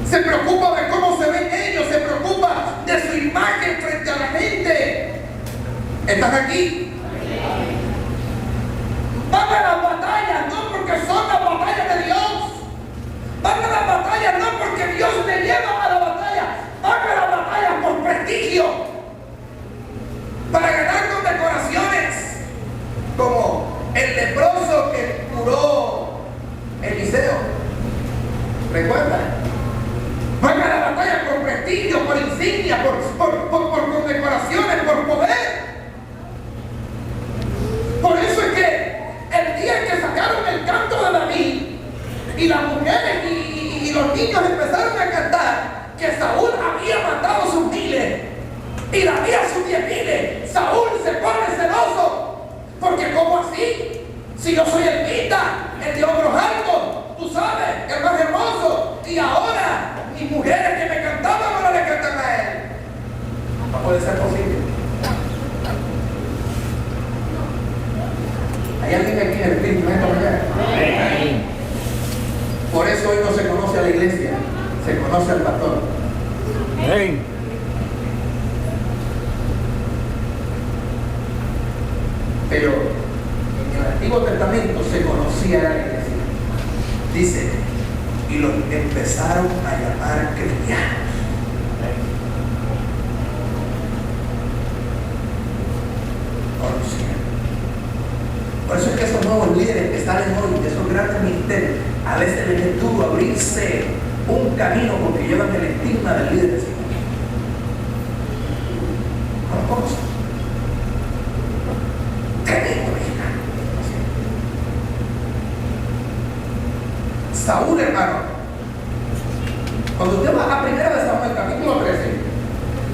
Se preocupa de cómo se ven ellos. Se preocupa de su imagen frente a la gente. ¿Estás aquí? Van a las batallas no porque son las batallas de Dios. Van a las batallas no porque Dios te lleva a la batalla. Van a las batallas por prestigio. Para ganar condecoraciones. Como el leproso que curó Eliseo. ¿Recuerdan? Van a la batalla por prestigio, por insignia, por condecoraciones, por poder. Por eso es que el día en que sacaron el canto de David y las mujeres y los niños empezaron a cantar que Saúl había matado sus miles y David a sus 10,000, Saúl se pone celoso, porque como así, si yo soy el quita, el de hombros altos, tú sabes, el más hermoso, y ahora mis mujeres que me cantaban ahora le cantan a él. No puede ser posible. ¿Hay alguien aquí en el Espíritu en esta mañana? Por eso hoy no se conoce a la iglesia, se conoce al pastor. Amén. Pero en el Antiguo Testamento se conocía a la iglesia. Dice, y los empezaron a llamar cristianos. Conocían. Por eso es que esos nuevos líderes que salen hoy de esos grandes ministerios, a veces les es duro abrirse un camino porque llevan el estigma del líder de Señor. No lo conocen. Tremendo mexicano. Saúl, hermano, cuando usted va a 1 de Samuel, capítulo 13,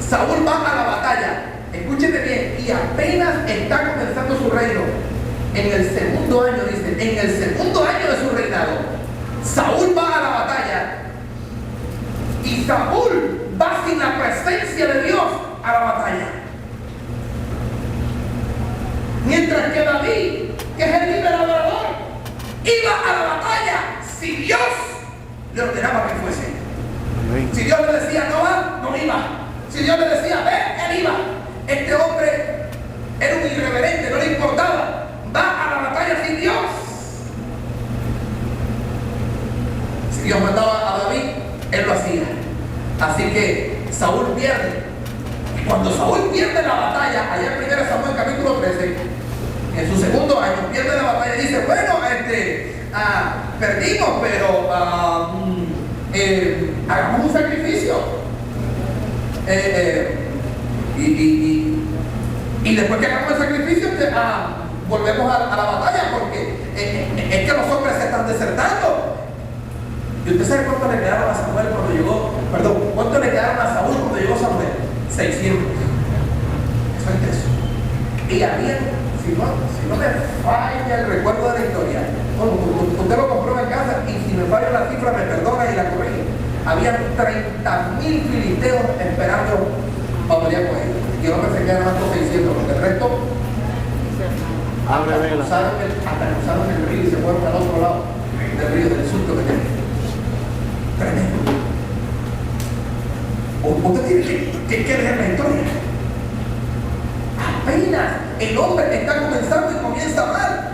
Saúl va a la batalla, escúcheme bien, y apenas está comenzando su reino. En el segundo año, dice, en el segundo año de su reinado, Saúl va a la batalla y Saúl va sin la presencia de Dios a la batalla. Mientras que David, que es el liberador, iba a la batalla si Dios le ordenaba que fuese. Amén. Si Dios le decía no va, no iba. Si Dios le decía ve, él iba. Este hombre era un irreverente, no le importaba. Va a la batalla sin Dios. Si Dios mandaba a David, él lo hacía. Así que Saúl pierde. Y cuando Saúl pierde la batalla, allá en 1 Samuel capítulo 13, en su segundo año, pierde la batalla y dice, bueno, perdimos, pero hagamos un sacrificio. Y después que hagamos el sacrificio, volvemos a la batalla, porque es que los hombres se están desertando. ¿Y usted sabe cuánto le quedaron a Samuel cuando llegó? Perdón, ¿cuánto le quedaron a Saúl cuando llegó Samuel? 600. Eso es eso. Y había, si no me falla el recuerdo de la historia, bueno, usted lo compró en casa y si me falla la cifra me perdona y la corrige. Habían 30,000 filisteos esperando para pelear con ellos. Y yo no pensé que eran más con 600, porque el resto Abre vela. hasta cruzaron el río y se fueron al otro lado del río, del surco que tiene. Tremendo. Usted tiene que leer la historia. Apenas el hombre está comenzando y comienza mal.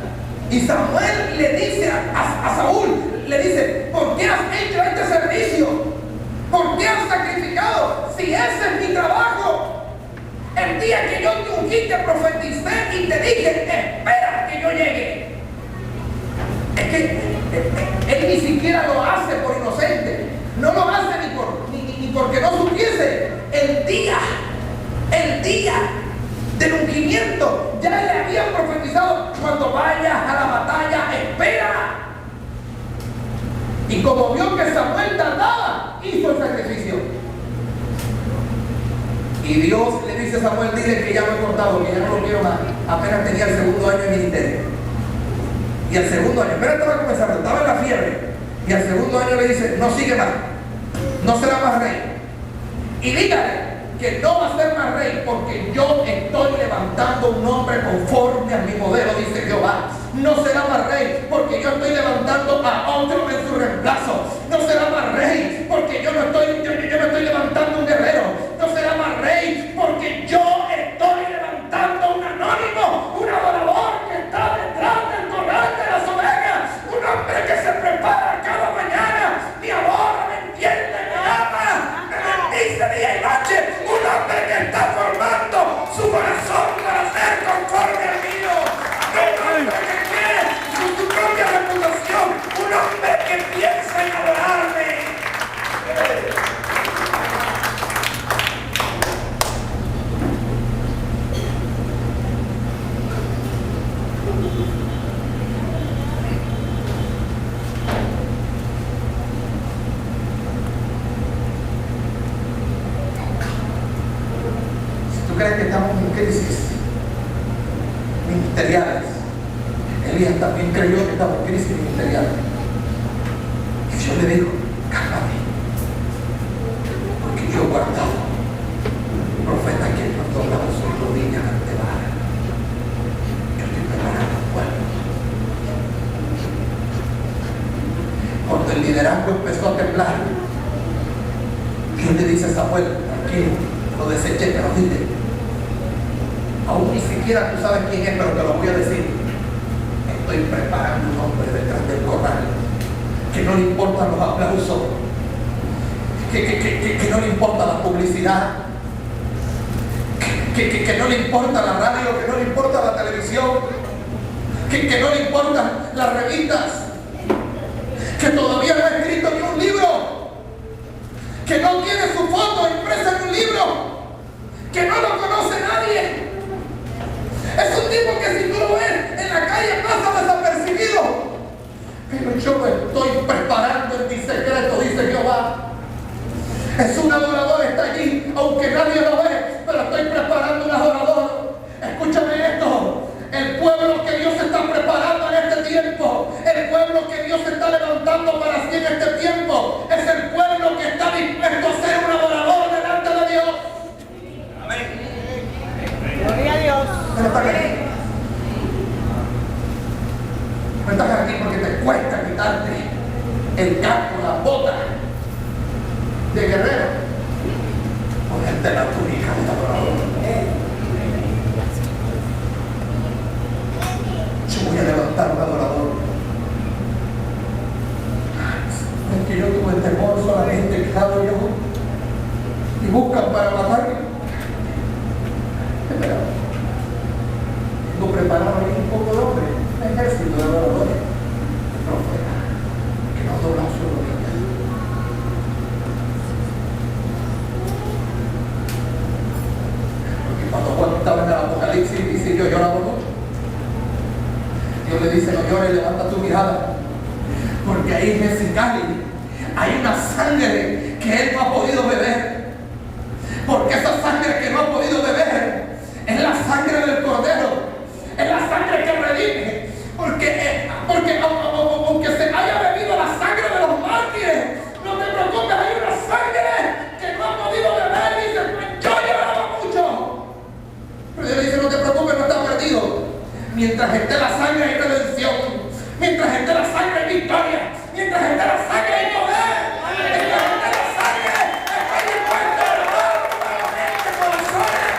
Y Samuel le dice a Saúl, le dice, ¿por qué has hecho este servicio? ¿Por qué has sacrificado? Si ese es mi trabajo. El día que yo te ungí, te profeticé y te dije, espera que yo llegue. Es que él ni siquiera lo hace por inocente. No lo hace ni porque no supiese. El día del ungimiento. Ya le habían profetizado: cuando vayas a la batalla, espera. Y como vio que Samuel tardaba, hizo el sacrificio. Y Dios le dice a Samuel: dile que ya lo he cortado, que ya no lo quiero más. Apenas tenía el segundo año de ministerio. Y al segundo año, apenas estaba comenzando, estaba en la fiebre. Y al segundo año le dice: no sigue más, no será más rey. Y dígale que no va a ser más rey, porque yo estoy levantando un hombre conforme a mi modelo, dice Jehová. No será más rey, porque yo estoy levantando a otro en su reemplazo. No será más rey, porque yo no estoy levantando un guerrero. No será más rey, porque yo estoy levantando un anónimo, un adorador que está detrás del corral de las ovejas. Un hombre que se prepara cada mañana, me adora, me entiende, me ama, me bendice día y noche. Un hombre que está formando su corazón para ser conforme al mío. Un hombre que quiere su propia reputación. Un hombre que piensa en adorarme. ¿Tú crees que estamos en crisis ministeriales? Elías también creyó que estaba en crisis ministerial. Y Dios le dijo: cálmate, porque yo he guardado un profeta que no doblaba sus rodillas ante Baal. Yo estoy preparando un pueblo. Cuando el liderazgo empezó a temblar, Dios le dice a Samuel: tranquilo, lo deseché, te lo dije. Aún ni siquiera tú sabes quién es, pero te lo voy a decir. Estoy preparando un hombre detrás del corral, que no le importan los aplausos, que no le importa la publicidad, que no le importa la radio, que no le importa la televisión, que no le importan las revistas, que todavía no ha escrito ni un libro, que no tiene su foto impresa en un libro, que no lo conoce nadie. Es un tipo que si tú lo ves en la calle pasa desapercibido. Pero yo lo estoy preparando en mi secreto, dice Jehová. Es un adorador, está allí, aunque nadie lo ve, pero estoy preparando un adorador. Escúchame esto: el pueblo que Dios está preparando en este tiempo, el pueblo que Dios está levantando para sí en este tiempo, es el pueblo que está dispuesto a ser un adorador delante de Dios. Gloria a Dios. No estás aquí. No estás aquí porque te cuesta quitarte el casco, la bota de guerrero, ponerte la túnica de adorador. Yo voy a levantar un adorador. Es que yo tuve temor solamente que hago yo y buscan para matarme. Espera, tengo preparado ahí un poco de hombres, un ejército de adoradores, profetas, que no doblan su rodilla. Porque cuando Juan estaba en el Apocalipsis dice: yo lloraba mucho. Dios le dice: no llores, levanta tu mirada, porque ahí en Mexicali hay una sangre que él no ha podido beber. Porque esa sangre que no ha podido beber es la sangre del Cordero, es la sangre que redime. Porque aunque se haya bebido la sangre de los mártires, no te preocupes, hay una sangre que no ha podido beber. Y dice: yo lloraba mucho. Pero Dios le dice: no te preocupes, no estás perdido. Mientras esté la sangre hay redención, mientras esté la sangre hay victoria, mientras esté la sangre hay poder, mientras esté la sangre hay dispuesto a elevar nuevamente corazones.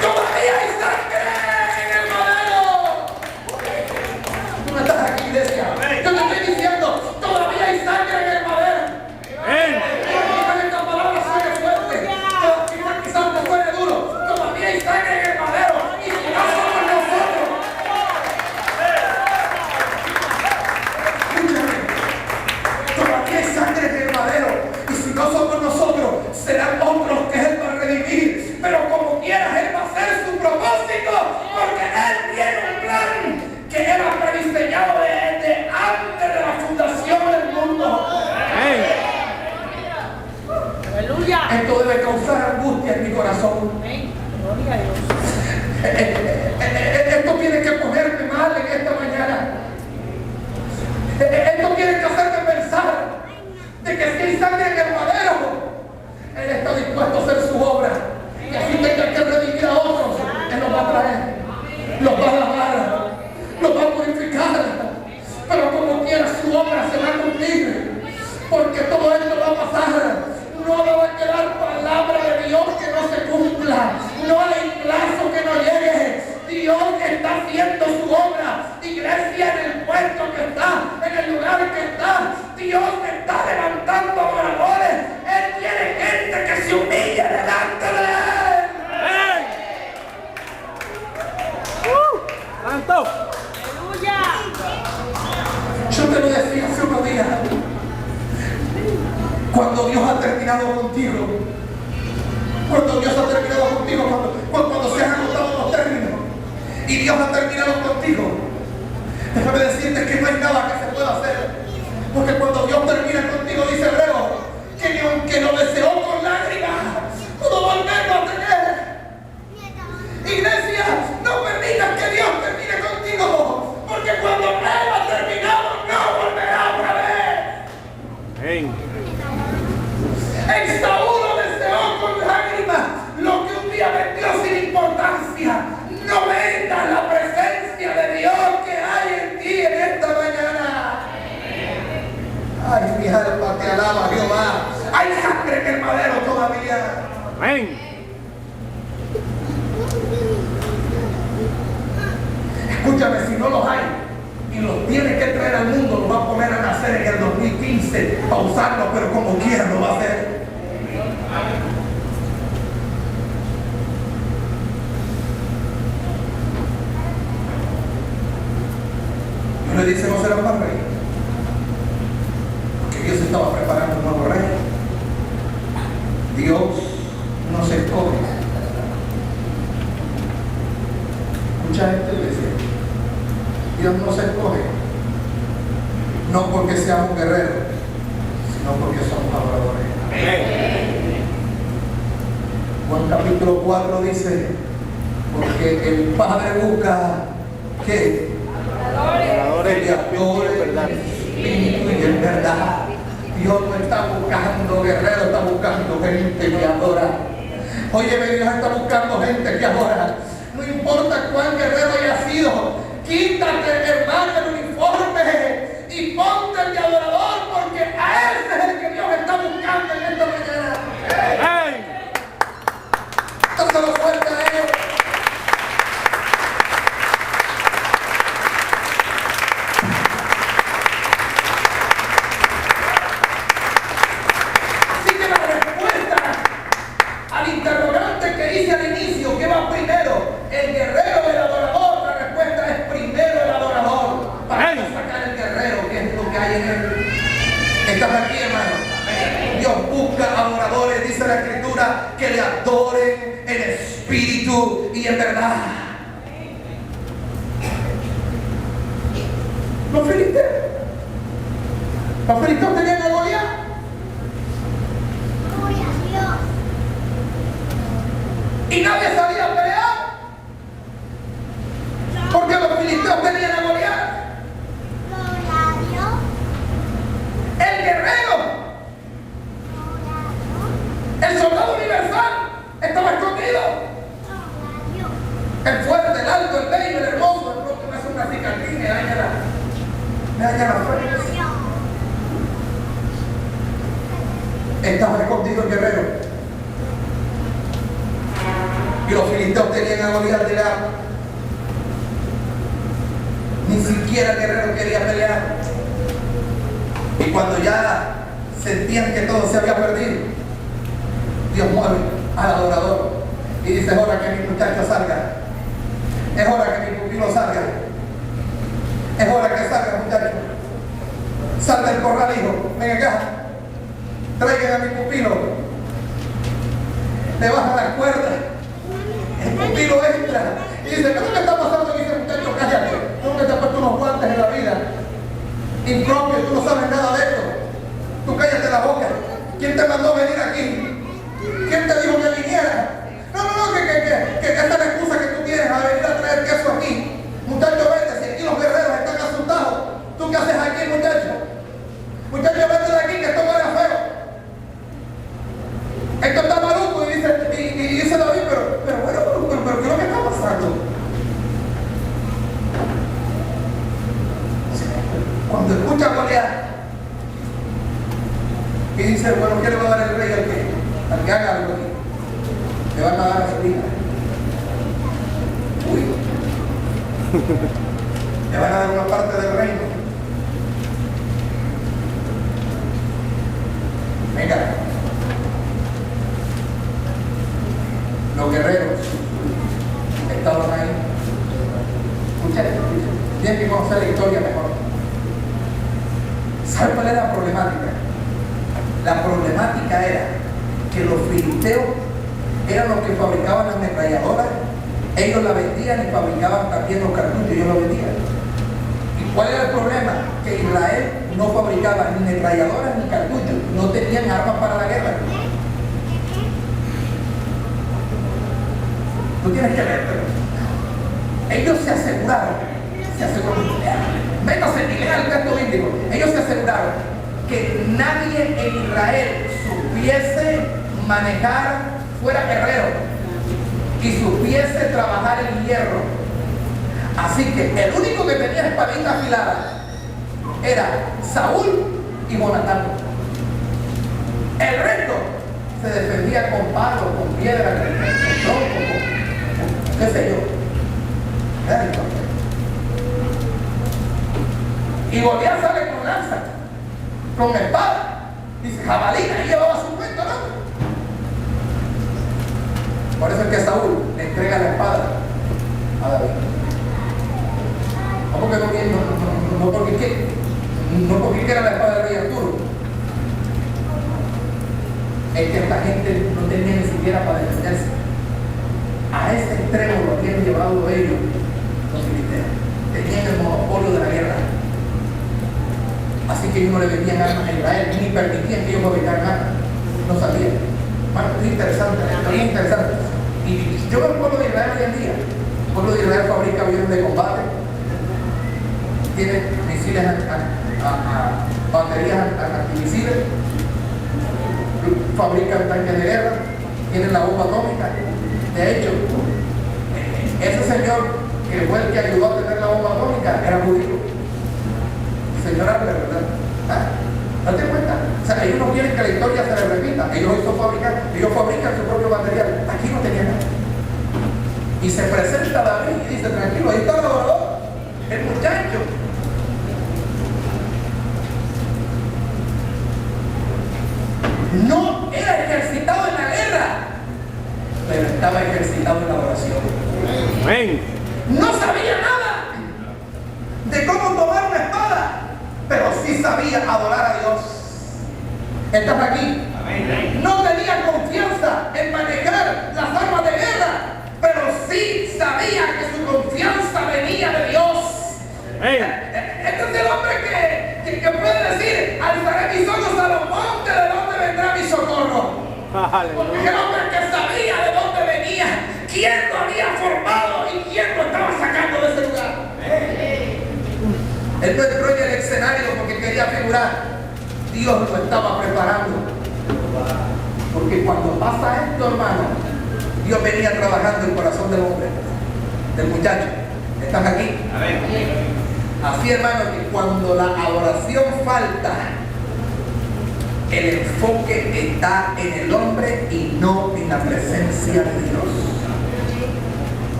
Todavía hay sangre en el madero. Tú no estás aquí, iglesia. Yo te estoy diciendo: todavía hay sangre en el madero. Esta palabra suena fuerte, quizás te suene duro. Todavía hay sangre en está haciendo su obra. Iglesia, en el puesto que está, en el lugar que está, Dios está levantando adoradores. Él tiene gente que se humille delante de Él. ¡Santo! Aleluya. Yo te lo decía hace unos días. Cuando Dios ha terminado contigo, cuando Dios ha terminado contigo, cuando se han agotado los términos y Dios ha terminado contigo, déjame decirte que no hay nada que se pueda hacer. Porque cuando Dios termina contigo, dice Hebreo, que ni aunque lo deseó con lágrimas, pudo volverlo a tener. Iglesia, no permitas que Dios termine contigo, porque cuando Él ha terminado, no volverá otra vez. Amén. El Saúl lo deseó con lágrimas, lo que un día vendió sin importancia. No vendas la presencia de Dios que hay en ti en esta mañana. Ay, mi alma te alaba, Jehová. Hay sangre en el madero todavía. Amén. Escúchame, si no los hay y los tiene que traer al mundo, los va a poner a nacer en el 2015 para usarlos, pero como quiera lo va a hacer. Dios le dice: no será más rey, porque Dios estaba preparando un nuevo rey. Dios no se escoge. Escucha esto, iglesia. Dios no se escoge, no porque seamos guerreros, sino porque somos adoradores. Juan capítulo 4 dice: porque el Padre busca que Adoradores le adore en verdad. en espíritu y en verdad. Dios no está buscando guerreros, está buscando gente que adora. Óyeme, Dios está buscando gente que adora. No importa cuán guerrero haya sido, quítate, hermano, el uniforme y ponte el de adorador, porque a ese es el que Dios está buscando en esta mañana. Amén. Dáselo fuerte a Él. Así que la respuesta al interrogante que hice al inicio, ¿qué va primero? ¿El guerrero o el adorador? La respuesta es primero el adorador. Para sacar el guerrero, que es lo que hay en él. ¿Estás aquí, hermano? Dios busca adoradores, dice la Escritura, que le adoren en espíritu y en verdad. Los filisteos tenían a Goliat. Y nadie sabía pelear, porque los filisteos tenían a Goliat. El guerrero, el soldado universal, estaba escondido. El fuerte, el alto, el bello, el hermoso, el pronto me hace una cicatriz, me daña la frente. Estaba escondido el guerrero. Y los filisteos tenían a Goliat de lado. Ni siquiera el guerrero quería pelear. Y cuando ya sentían que todo se había perdido, Dios mueve al adorador y dice: es hora que mi muchacho salga. Es hora que mi pupilo salga. Es hora que salga, muchacho. Sal del corral, hijo. Ven acá. Traigan a mi pupilo. Le bajan las cuerdas. El pupilo entra y dice: ¿qué es lo que está pasando? Y dice: muchacho, cállate. Tú nunca te has puesto unos guantes en la vida. Impropio, tú no sabes nada de esto. Tú cállate la boca. ¿Quién te mandó venir aquí? ¿Quién te dijo que viniera? No, que esta es la excusa que tú tienes a venir a traer queso aquí. Muchacho, vete, si aquí los guerreros están asustados. ¿Tú qué haces aquí, muchacho? Muchacho, vete de aquí, que esto huele feo. Esto está maluco. Y dice David: pero bueno, pero ¿qué es lo que está pasando? Cuando escucha a Goliat y dice: bueno, ¿qué le va a dar el rey al que haga algo aquí? Le van a dar gasolina. Uy, Le van a dar una parte del reino. Venga. Los guerreros estaban ahí. Escuchen, tienen que conocer la historia mejor. ¿Saben cuál era la problemática? La problemática era que los filisteos eran los que fabricaban las ametralladoras, ellos la vendían y fabricaban también los cartuchos, ellos lo vendían. ¿Y cuál era el problema? Que Israel no fabricaba ni ametralladoras ni cartuchos, no tenían armas para la guerra. Tú tienes que verlo. Ellos se aseguraron, métase y lea el texto bíblico. Ellos se aseguraron que nadie en Israel supiese manejar, fuera guerrero y supiese trabajar el hierro. Así que el único que tenía espadita afilada era Saúl y Jonatán. El resto se defendía con palos, con piedras, con troncos, qué sé yo. Y Goliat sale con lanza, con espada, dice jabalina, y llevaba su cuento, ¿no? Por eso es que Saúl le entrega la espada a David. No porque quiera la espada del rey Arturo. Es que esta gente no tenía ni siquiera para defenderse. A ese extremo lo habían llevado ellos, los filisteos. Tenían el monopolio de la guerra. Así que ellos no le vendían armas a Israel, ni permitían que ellos fabricaran armas. No sabían. Bueno, es interesante, es interesante. Y yo veo el pueblo de Israel hoy en día. El pueblo de Israel fabrica aviones de combate, tiene misiles baterías antimisiles, fabrican tanques de guerra, tienen la bomba atómica. De hecho, ese señor que fue el que ayudó a tener la bomba atómica era judío. Señor Albert, ¿verdad? ¿Ah? ¿No te cuenta? O sea, ellos no quieren que la historia se les repita. Ellos fabrican su propio material. Aquí no tenían nada. Y se presenta David y dice, tranquilo, ahí está el adorador, el muchacho. No era ejercitado en la guerra, pero estaba ejercitado en la oración. Amén. No sabía nada de cómo tomar una espada, pero sí sabía adorar a Dios. ¿Estás aquí? Amén. No tenía confianza en manejar las armas de guerra, pero sí sabía que su confianza venía de Dios. Este es el hombre que puede decir, alzaré mis ojos a los montes, ¿de dónde vendrá mi socorro? Porque es el hombre que sabía de dónde venía, quién lo había formado y quién lo estaba sacando de ese lugar. Él no entró en el escenario porque quería figurar. Dios lo estaba preparando. Porque cuando pasa esto, hermano, Dios venía trabajando el corazón del hombre, del muchacho. ¿Están aquí? Amén. Así, hermano, que cuando la adoración falta, el enfoque está en el hombre y no en la presencia de Dios.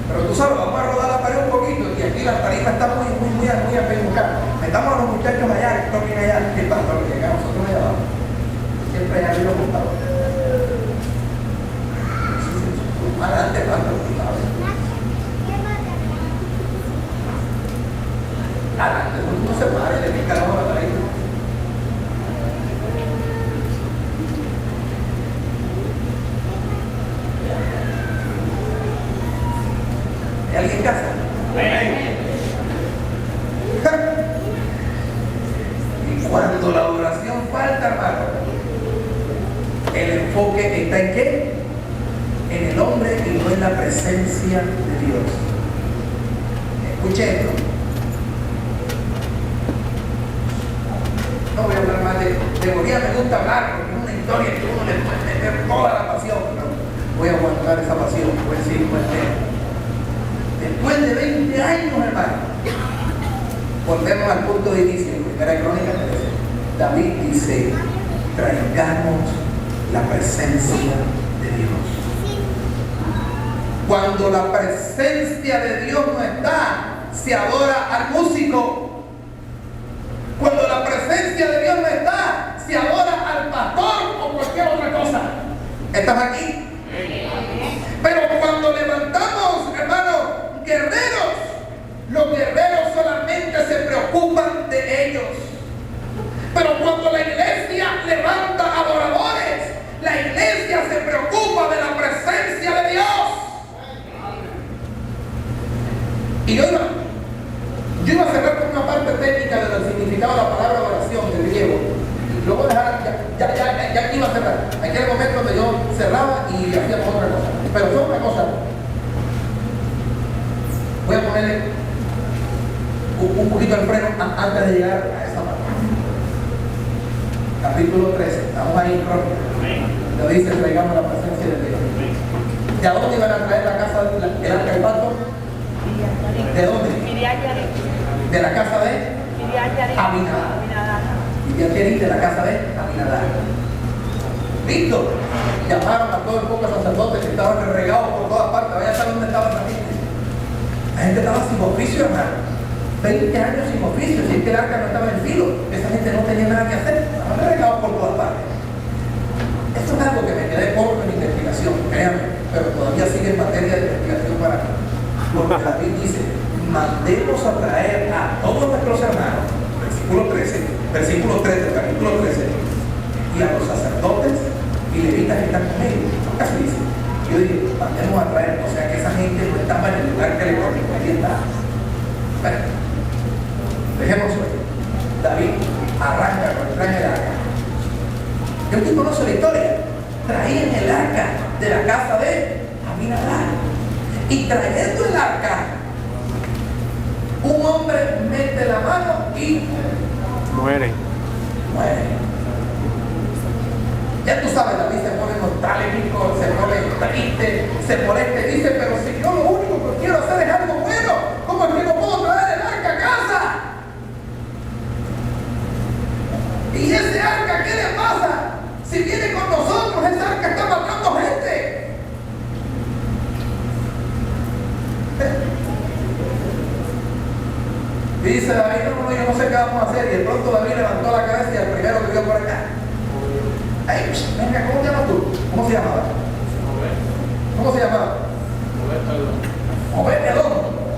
Pero tú sabes, vamos a rodar la pared un poquito y aquí la tarifa está muy apelucada. Metamos a los muchachos allá, que toquen allá, que tanto lo que llegamos nosotros allá abajo. Siempre hay arriba montado. Más adelante falta, tú sabes. Adelante, no se pare de mi carajo la tarifa. ¿Hay alguien en casa? Y cuando la oración falta, hermano, el enfoque está en ¿qué? En el hombre y no en la presencia de Dios. Escuche esto. No voy a hablar más de Goliat, me gusta hablar porque es una historia que uno le puede meter toda la pasión, pero voy a aguantar esa pasión, voy a decir, después de 20 años, hermano, volvemos al punto de inicio, primera crónica 13. David dice, traigamos la presencia de Dios. Cuando la presencia de Dios no está, se adora al músico. Cuando la presencia de Dios no está, se adora al pastor o cualquier otra cosa. ¿Estás aquí? Pero cuando levantamos, hermanos, guerreros, los guerreros solamente se preocupan de ellos. Pero cuando la iglesia levanta adoradores, la iglesia se preocupa de la presencia de Dios. Y yo iba a cerrar con una parte técnica del significado de la palabra oración del griego. Lo voy a dejar, ya iba a cerrar. Aquí era el momento donde yo cerraba y hacíamos otra cosa. Pero fue una cosa. Voy a ponerle un poquito el freno antes de llegar a esta parte. Capítulo 13. Estamos ahí en Crónica. Lo dice, traigamos la presencia de Dios. ¿De a dónde iban a traer la casa del arca del pacto? ¿De dónde? De la casa de Aminadab. Y de la casa de Aminadab. Listo. Llamaron a todo el pueblo de sacerdotes que estaban regados por todas partes. Vaya a saber dónde estaban la gente. La gente estaba sin oficio, hermano. 20 años sin oficio, si es que el arca no estaba en filo. Esa gente no tenía nada que hacer. Estaban regados por todas partes. Esto es algo que me quedé corto en investigación, créanme, pero todavía sigue en materia de investigación para mí. Porque David dice, mandemos a traer a todos nuestros hermanos, versículo 3 del capítulo 13, y a los sacerdotes y levitas que están con ellos. Casi dice, yo digo, mandemos a traer, o sea que esa gente no estaba en el lugar que le correspondía estar. Bueno, dejemos eso. David arranca con el arca. Yo te conozco la historia. Traían el arca de la casa de Aminadab. Y trayendo el arca, un hombre mete la mano y muere. Ya tú sabes, David se pone nostálgico, se pone triste, se molesta y dice, pero si yo lo único que quiero hacer es algo bueno, ¿cómo es que no puedo traer el arca a casa? ¿Y ese arca qué le pasa? Si viene con nosotros, ese arca está matando gente. Y dice David, no, yo no sé qué vamos a hacer. Y de pronto David levantó la cabeza y el primero que vio por acá. Ay, venga, ¿cómo te llamas tú? ¿Cómo se llamaba? ¿Cómo se llamaba? Obed-Edom.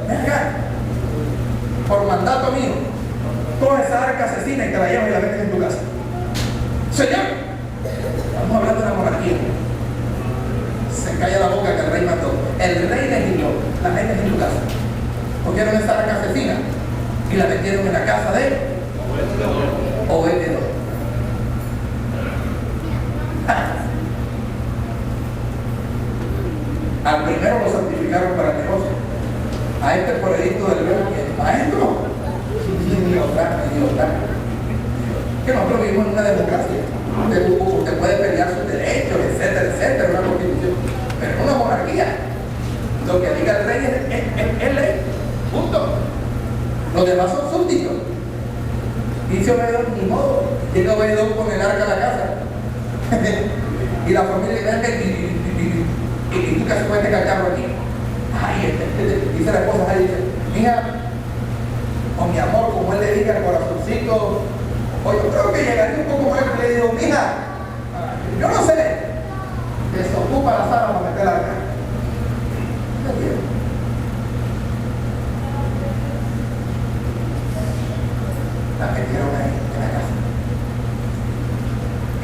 Ven acá. Por mandato mío, coge esa arca asesina y te la llevas y la metes en tu casa. Señor, vamos a hablar de una monarquía. Se calla la boca que el rey mató. El rey legisló, la metes en tu casa. Cogieron esa arca asesina y la metieron en la casa de Obed-Edom. Al primero lo santificaron para el negocio. A este por edicto del rey, maestro, idiota. Que nosotros vivimos en una democracia. Usted puede pelear sus derechos, etcétera, una constitución. Pero en una monarquía, lo que diga el rey es ley. Punto. Los demás son súbditos. Dice Obed-Edom, ni modo. Llega Obed-Edom con el arca a la casa. Y la familia y tú casi puedes cacharlo aquí. Ay, dice la esposa, ahí dice, mija, con mi amor, como él le diga al corazoncito, o yo creo que llegaría un poco más y le digo, mija, yo no sé, desocupa la sala para meter la arca. ¿Me entiendes? La metieron ahí, en la casa.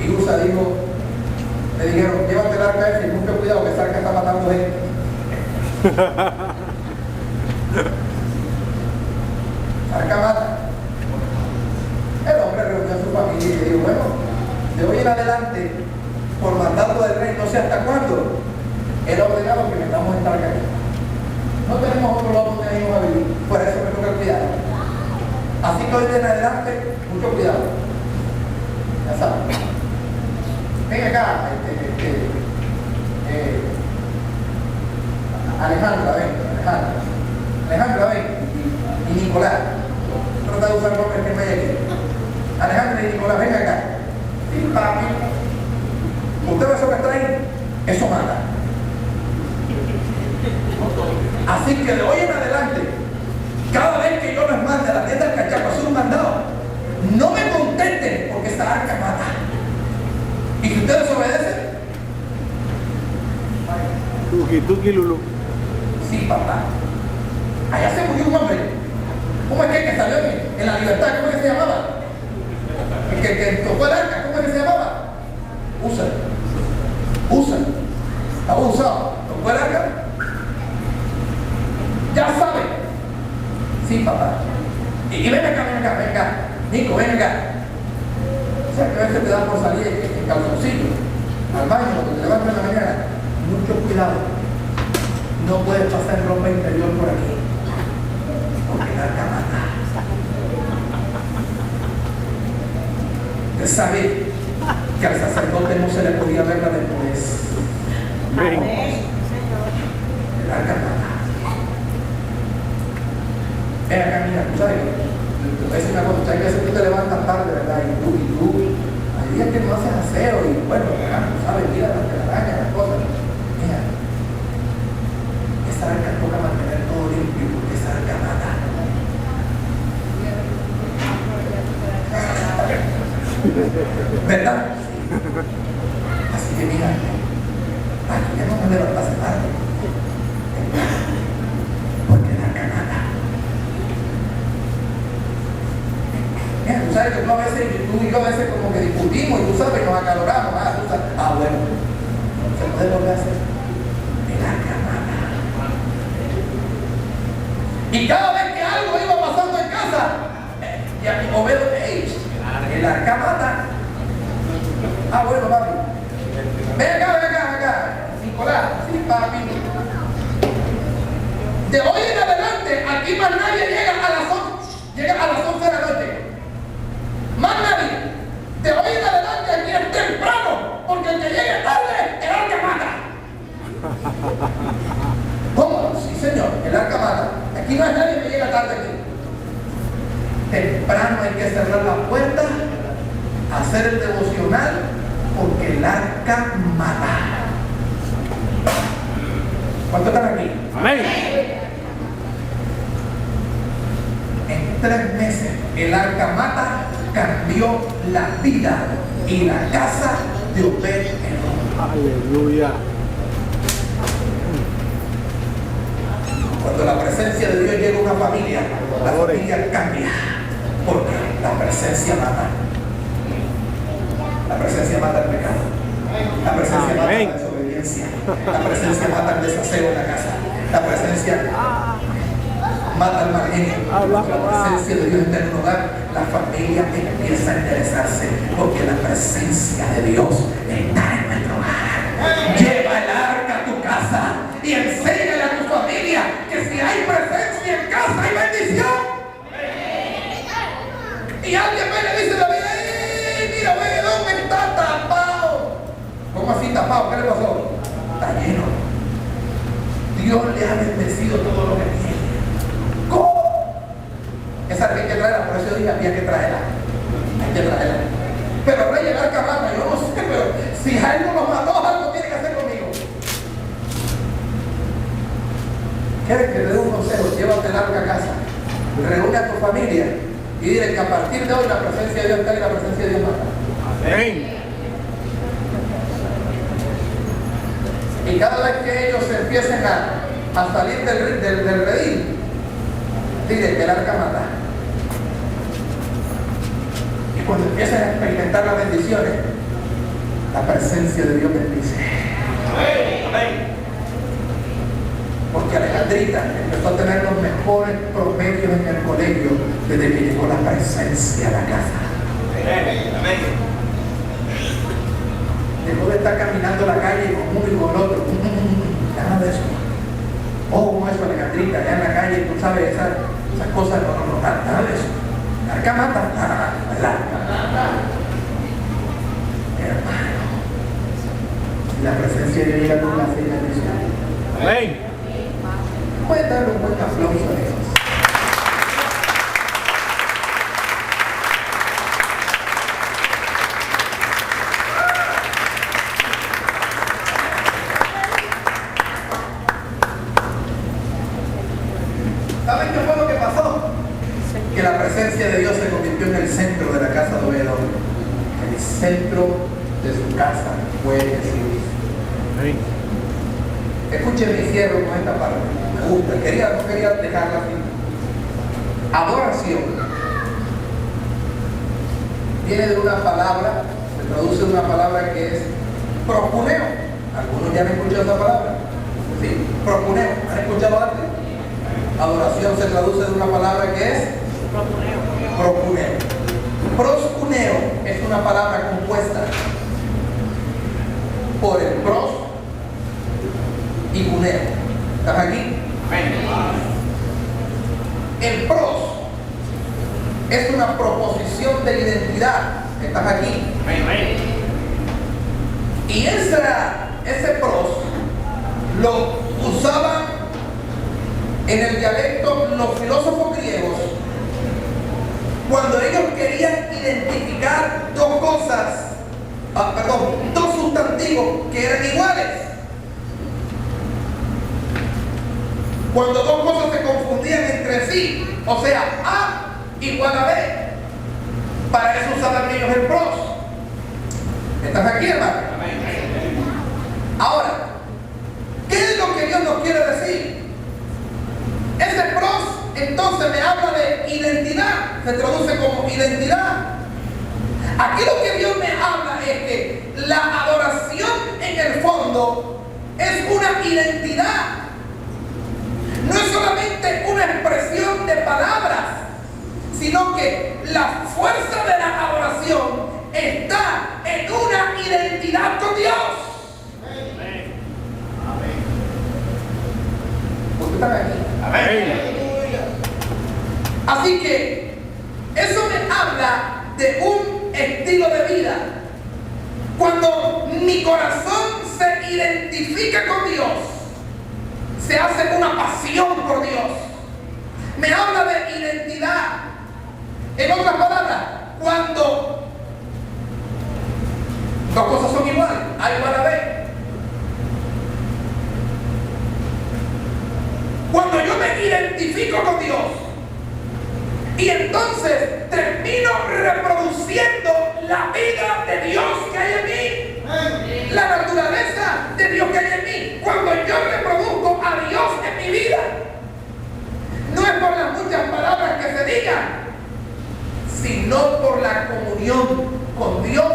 Y Usa dijo, le dijeron, llévate el arca ese y mucho cuidado que esa arca está matando gente. Arca mata. El hombre reunió a su familia y le dijo, bueno, de hoy en adelante, por mandato del rey, no sé hasta cuándo, él ha ordenado que metamos esta arca aquí. No tenemos otro lado donde íbamos a vivir, por eso me toca cuidar. Así que hoy en adelante, mucho cuidado. Ya saben. Ven acá, Alejandra, ven, y Nicolás. Trata de usar nombres que me hay aquí. Alejandra y Nicolás, ven acá. Y papi, Usted ve eso que está ahí, eso mata. Así que de hoy en adelante, cada vez que yo les mande a la tienda del cachaco a hacer un mandado, no me contesten porque esta arca mata. Y si ustedes obedecen, Tuki, Lulu. sí, papá. Allá se murió un hombre. ¿Cómo es que salió en la libertad? ¿Cómo es que se llamaba? El que tocó el arca, ¿cómo es que se llamaba? Usa. Estaba usado. ¿Tocó el arca? Ya sabe. Sí, papá. Y ven acá. Nico, ven acá. O sea, que a veces te da por salir en calzoncillo al baño cuando te levantas en la mañana. Mucho cuidado. No puedes pasar ropa interior por aquí. Porque el arca mata. Usted sabe que al sacerdote no se le podía ver la desnudez. Amén. El arca mata. Ven acá, mira, tú sabes, te voy a decir una cosa, hay veces tú te levantas tarde, ¿verdad? Y tú, hay días que no haces aseo y bueno, ¿verdad? Tú sabes, mira las telarañas, las cosas. Mira, esa arca toca mantener todo limpio porque esa arca mata. ¿Verdad? Así que mira, aquí ya no me levantas tarde. Porque la arca mata. Mira, tú sabes que tú y yo a veces como que discutimos y tú sabes, nos acaloramos. Bueno, se puede volver a hacer. El arca mata. Y cada vez que algo iba pasando en casa, y Obedo, el arca mata. Bueno, papi. Ven acá. Nicolás, sí, papi. De hoy en adelante, aquí más nadie llega a las 11 de la noche. Más nadie. De hoy en adelante aquí es temprano, porque el que llegue tarde, el arca mata. ¿Cómo? Sí, señor, el arca mata. Aquí no hay nadie que llega tarde aquí. Temprano hay que cerrar la puerta, hacer el devocional, porque el arca mata. ¿Cuántos están aquí? Amén. En 3 meses, el arca mata cambió la vida y la casa de Obed-Edom. Aleluya. Cuando la presencia de Dios llega a una familia, la familia cambia. Porque la presencia mata. La presencia mata el pecado. La presencia mata la desobediencia. La presencia mata el desaseo en la casa. La presencia mata el mal genio. La presencia de Dios está en un hogar. La familia empieza a interesarse porque la presencia de Dios está en nuestro hogar. Lleva el arca a tu casa y enséñale a tu familia que si hay presencia en casa hay bendición. Y alguien me le dice a la vida, mira, ¿dónde está tapado? ¿Cómo así tapado? ¿Qué le pasó? Está lleno. Dios le ha bendecido todo lo que tiene. ¿Cómo? Esa hay que traerla, por eso dije, había que traerla. Hay que traerla. Pero rey, el arca mata, yo no sé, pero si algo nos mató, algo tiene que hacer conmigo. ¿Quieres que te dé un consejo? Llévate el arca a casa. Reúne a tu familia y dile que a partir de hoy la presencia de Dios está y la presencia de Dios mata. Amén. Y cada vez que ellos se empiecen a salir del redil, dile que el arca mata. Y cuando empiecen a experimentar las bendiciones, la presencia de Dios bendice. Amén. Porque Alejandrita empezó a tener los mejores promedios en el colegio desde que llegó la presencia a la casa. Amén. Dejó de estar caminando la calle con uno y con el otro. Nada de eso. Como eso, Alejandrita, allá en la calle, tú sabes, esas cosas, nada de eso. La arca mata, la arca mata. Hermano, si la presencia de Dios llega con la bendición. Amén. Puede dar un buen aplauso a Dios. centro de su casa fue Jesús. Amén. Escúcheme y cierro con esta parte. Me gusta, no quería dejarla así. Adoración viene de una palabra, se traduce de una palabra que es propuneo. Algunos ya han escuchado esa palabra. Sí, propuneo. ¿Han escuchado antes? Adoración se traduce de una palabra que es propuneo. Proscuneo es una palabra compuesta por el pros y cuneo. ¿Estás aquí? El pros es una proposición de identidad. ¿Estás aquí? Y ese pros lo usaban en el dialecto los filósofos griegos cuando ellos querían identificar dos sustantivos que eran iguales. Cuando dos cosas se confundían entre sí, o sea, A igual a B, para eso usaban ellos el pros. ¿Estás aquí, hermano? Ahora, ¿qué es lo que Dios nos quiere decir? Ese pros entonces me habla de identidad, se traduce como identidad. Aquí lo que Dios me habla es que la adoración en el fondo es una identidad. No es solamente una expresión de palabras, sino que la fuerza de la adoración está en una identidad con Dios. ¿Usted está aquí? Amén. Así que eso me habla de un estilo de vida. Cuando mi corazón se identifica con Dios, se hace una pasión por Dios. Me habla de identidad. En otras palabras, cuando dos cosas son iguales, A igual a B. Cuando yo me identifico con Dios y entonces termino reproduciendo la vida de Dios que hay en mí, la naturaleza de Dios que hay en mí, cuando yo reproduzco a Dios en mi vida, no es por las muchas palabras que se digan, sino por la comunión con Dios,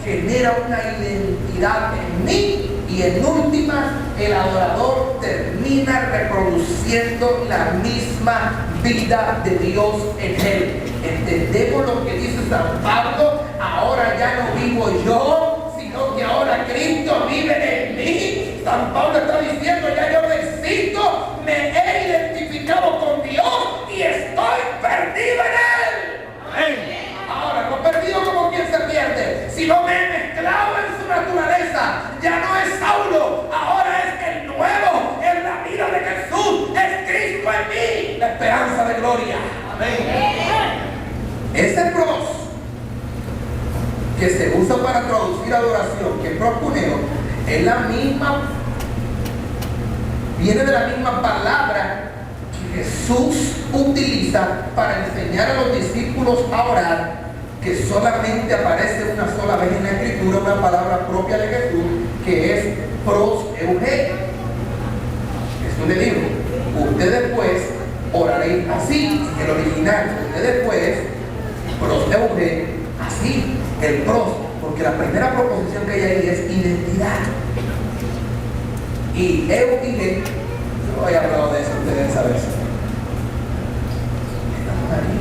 genera una identidad en mí. Y en última, el adorador termina reproduciendo la misma vida de Dios en él. ¿Entendemos lo que dice San Pablo? Ahora ya no vivo yo, sino que ahora Cristo vive en mí. San Pablo está diciendo, ya yo no existo, me he identificado con Dios y estoy perdido en él. Amén. Ahora, no perdido como quien se pierde, sino me he mezclado en su naturaleza. Ya no es Saulo, ahora es el nuevo, es la vida de Jesús, es Cristo en mí, la esperanza de gloria. Amén. Ese pros que se usa para traducir adoración, que es proscuneo, es la misma, viene de la misma palabra que Jesús utiliza para enseñar a los discípulos a orar, que solamente aparece una sola vez en la Escritura, una palabra propia de Jesús, que es pros euge. Jesús le dijo, ustedes pues oraréis así, en el original, ustedes pues pros euge, así, el pros, porque la primera proposición que hay ahí es identidad. Y euge, no he hablado de eso, ustedes saben eso. Estamos aquí.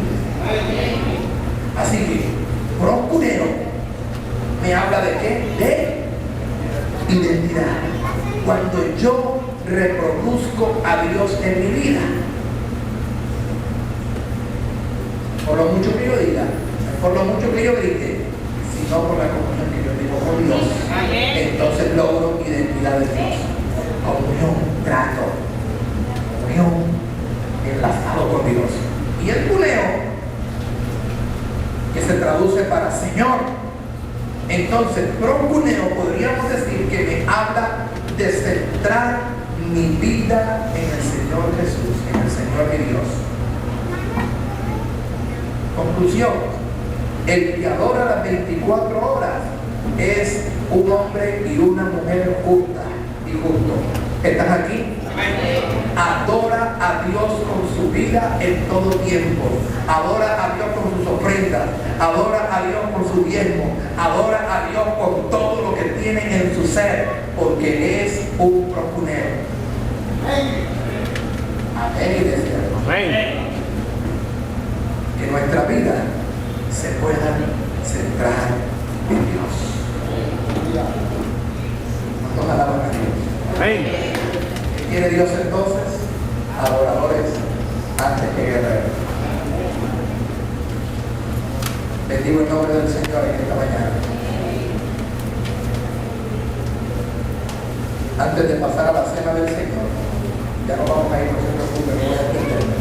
Así que, proscuneo me habla de qué? De identidad. Cuando yo reproduzco a Dios en mi vida, por lo mucho que yo diga, por lo mucho que yo grite, sino por la comunión que yo tengo con Dios, entonces logro identidad de Dios. Comunión, trato, comunión, enlazado con Dios. Y el cuneo, que se traduce para Señor. Entonces, procuneo podríamos decir que me habla de centrar mi vida en el Señor Jesús, en el Señor mi Dios. Conclusión, el que adora las 24 horas es un hombre y una mujer justa y justo. ¿Estás aquí? Adora a Dios con su vida en todo tiempo. Adora a Dios con sus ofrendas. Adora a Dios con su diezmo. Adora a Dios con todo lo que tiene en su ser, porque es un procunero. Amén, iglesia. Amén. Que nuestra vida se pueda centrar en Dios. ¿Cuántos alaban a Dios? Amén. ¿Qué quiere Dios entonces? Adoradores antes que guerreros. Bendigo el nombre del Señor en esta mañana. Antes de pasar a la cena del Señor, ya no vamos a ir, no se preocupen, no voy a entender.